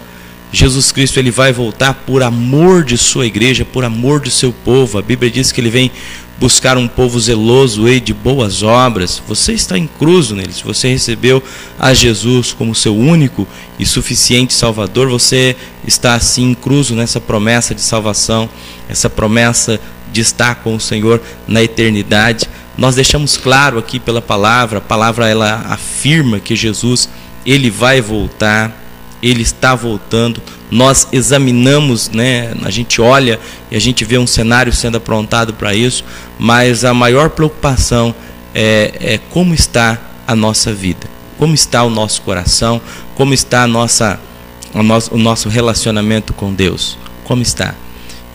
Jesus Cristo, ele vai voltar por amor de sua igreja, por amor do seu povo. A Bíblia diz que ele vem buscar um povo zeloso e de boas obras. Você está incluso nele. Se você recebeu a Jesus como seu único e suficiente Salvador, você está assim incluso nessa promessa de salvação, essa promessa de estar com o Senhor na eternidade. Nós deixamos claro aqui pela palavra, a palavra ela afirma que Jesus, ele vai voltar. Ele está voltando. Nós examinamos, né? A gente olha e a gente vê um cenário sendo aprontado para isso, mas a maior preocupação é como está a nossa vida, como está o nosso coração, como está o nosso relacionamento com Deus, como está.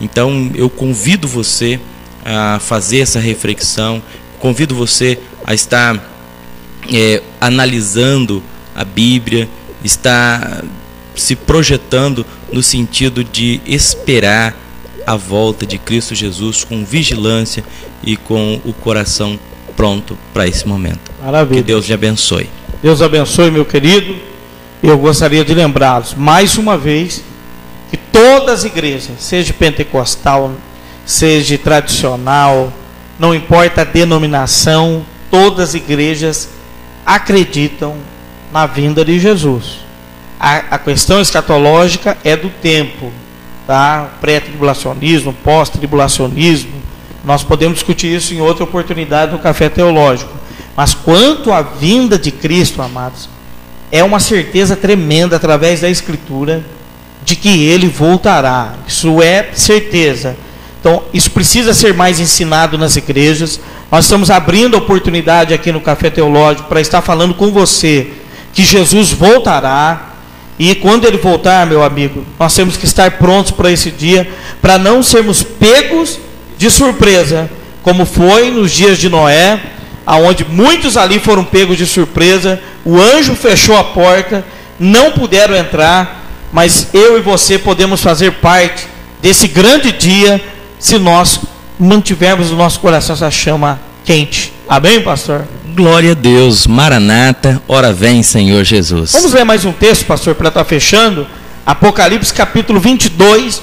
Então eu convido você a fazer essa reflexão, convido você a estar analisando a Bíblia, está se projetando no sentido de esperar a volta de Cristo Jesus com vigilância e com o coração pronto para esse momento. Maravilha. Que Deus te abençoe. Deus abençoe, meu querido. Eu gostaria de lembrá-los mais uma vez que todas as igrejas, seja pentecostal, seja tradicional, não importa a denominação, todas as igrejas acreditam na vinda de Jesus. A questão escatológica é do tempo, tá? Pré-tribulacionismo, pós-tribulacionismo, nós podemos discutir isso em outra oportunidade no Café Teológico. Mas quanto à vinda de Cristo, amados, é uma certeza tremenda através da Escritura, de que ele voltará. Isso é certeza. Então, isso precisa ser mais ensinado nas igrejas. Nós estamos abrindo a oportunidade aqui no Café Teológico para estar falando com você que Jesus voltará. E quando ele voltar, meu amigo, nós temos que estar prontos para esse dia, para não sermos pegos de surpresa, como foi nos dias de Noé, aonde muitos ali foram pegos de surpresa. O anjo fechou a porta, não puderam entrar, mas eu e você podemos fazer parte desse grande dia, se nós mantivermos no nosso coração essa chama quente. Amém, pastor? Glória a Deus, Maranata, ora vem, Senhor Jesus. Vamos ler mais um texto, pastor, para estar fechando. Apocalipse capítulo 22,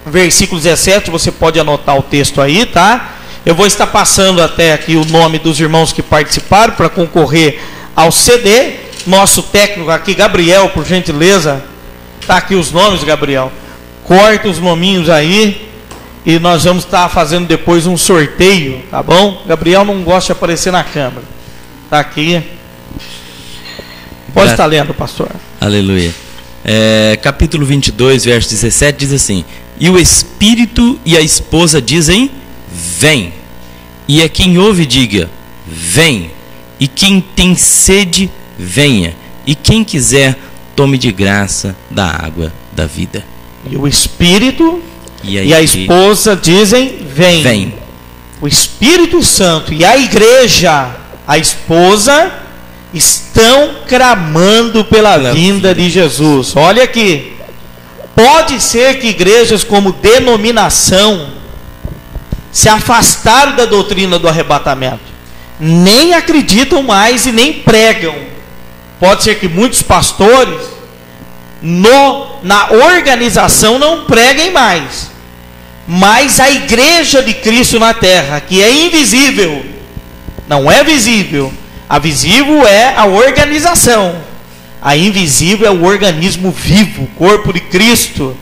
versículo 17, você pode anotar o texto aí, tá? Eu vou estar passando até aqui o nome dos irmãos que participaram para concorrer ao CD. Nosso técnico aqui, Gabriel, por gentileza, tá aqui os nomes, Gabriel. Corta os nominhos aí e nós vamos estar fazendo depois um sorteio, tá bom? Gabriel não gosta de aparecer na câmera. Tá aqui. Pode estar lendo, pastor. Aleluia. Capítulo 22, verso 17 diz assim: e o Espírito e a esposa dizem: vem. E a quem ouve diga: vem. E quem tem sede, venha. E quem quiser, tome de graça da água da vida. E o Espírito e a esposa dizem: vem. Vem. O Espírito Santo e a igreja, a esposa, estão clamando pela vinda de Jesus. Olha aqui. Pode ser que igrejas como denominação se afastaram da doutrina do arrebatamento, nem acreditam mais e nem pregam. Pode ser que muitos pastores na organização não preguem mais, mas a igreja de Cristo na terra, que é invisível, não é visível. A visível é a organização, a invisível é o organismo vivo, o corpo de Cristo.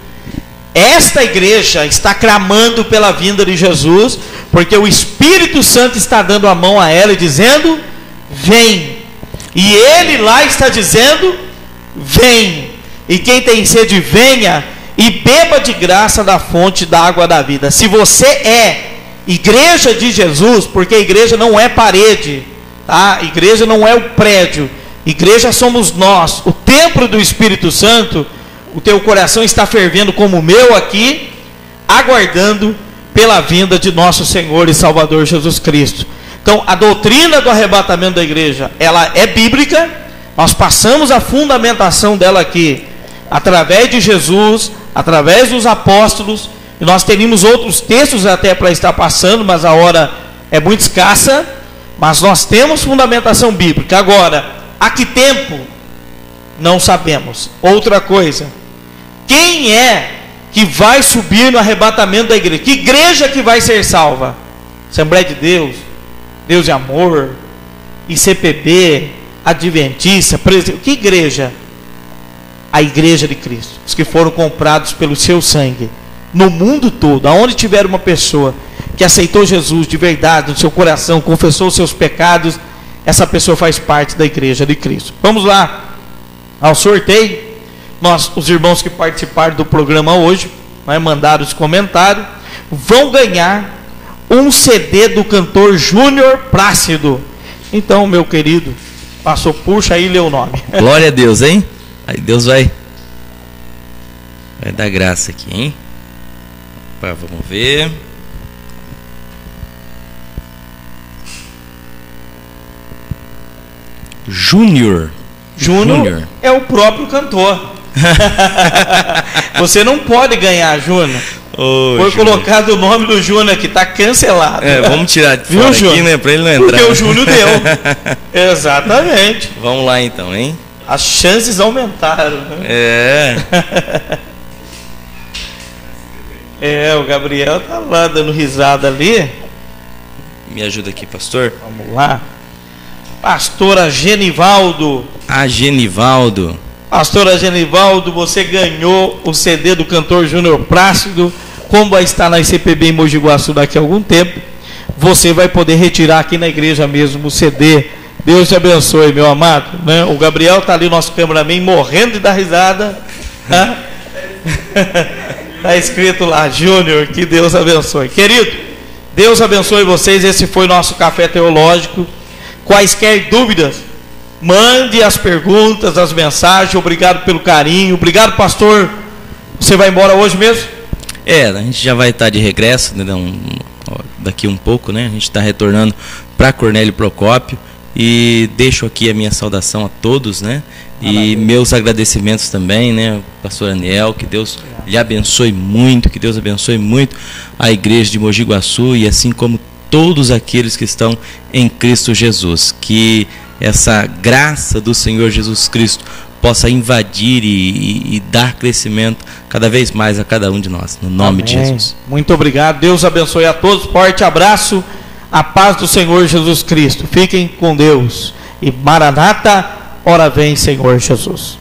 Esta igreja está clamando pela vinda de Jesus, porque o Espírito Santo está dando a mão a ela e dizendo: vem. E ele lá está dizendo: vem. E quem tem sede, venha e beba de graça da fonte da água da vida. Se você é igreja de Jesus, porque a igreja não é parede, tá? A igreja não é o prédio, igreja somos nós, o templo do Espírito Santo. O teu coração está fervendo como o meu aqui, aguardando pela vinda de nosso Senhor e Salvador Jesus Cristo. Então, a doutrina do arrebatamento da igreja, ela é bíblica. Nós passamos a fundamentação dela aqui, através de Jesus, através dos apóstolos, e nós teríamos outros textos até para estar passando, mas a hora é muito escassa. Mas nós temos fundamentação bíblica. Agora, a que tempo? Não sabemos. Outra coisa, quem é que vai subir no arrebatamento da igreja? Que igreja que vai ser salva? Assembleia de Deus, Deus de Amor, ICPB, Adventista, que igreja? A igreja de Cristo, os que foram comprados pelo seu sangue. No mundo todo, aonde tiver uma pessoa que aceitou Jesus de verdade no seu coração, confessou os seus pecados, essa pessoa faz parte da igreja de Cristo. Vamos lá ao sorteio. Os irmãos que participaram do programa hoje, mandaram os comentários, vão ganhar um CD do cantor Júnior Plácido. Então, meu querido, puxa aí e lê o nome. Glória a Deus, hein? Aí Deus vai dar graça aqui, hein? Vamos ver. Júnior é o próprio cantor. Você não pode ganhar, Júnior. Foi colocado o nome do Júnior aqui, está cancelado. Vamos tirar de fora aqui, né? Para ele não entrar. Porque o Júnior deu. Exatamente. Vamos lá então, hein? As chances aumentaram. O Gabriel tá lá dando risada ali. Me ajuda aqui, pastor. Vamos lá. Pastora Genivaldo. Genivaldo. Pastora Genivaldo, você ganhou o CD do cantor Júnior Plácido. Como vai estar na ICPB em Mogi Guaçu daqui a algum tempo, você vai poder retirar aqui na igreja mesmo o CD. Deus te abençoe, meu amado, né? O Gabriel está ali, nosso cameraman, morrendo de dar risada. Está escrito lá, Júnior, que Deus abençoe. Querido, Deus abençoe vocês. Esse foi o nosso café teológico. Quaisquer dúvidas, mande as perguntas, as mensagens. Obrigado pelo carinho. Obrigado, pastor. Você vai embora hoje mesmo? A gente já vai estar de regresso, né, daqui um pouco, né? A gente está retornando para Cornélio Procópio. E deixo aqui a minha saudação a todos, né? E meus agradecimentos também, né, pastor Aniel, que Deus lhe abençoe muito, que Deus abençoe muito a igreja de Mogi Guaçu e assim como todos aqueles que estão em Cristo Jesus, que essa graça do Senhor Jesus Cristo possa invadir e dar crescimento cada vez mais a cada um de nós, no nome de Jesus. Muito obrigado, Deus abençoe a todos, forte abraço, a paz do Senhor Jesus Cristo, fiquem com Deus e Maranata, ora vem Senhor Jesus.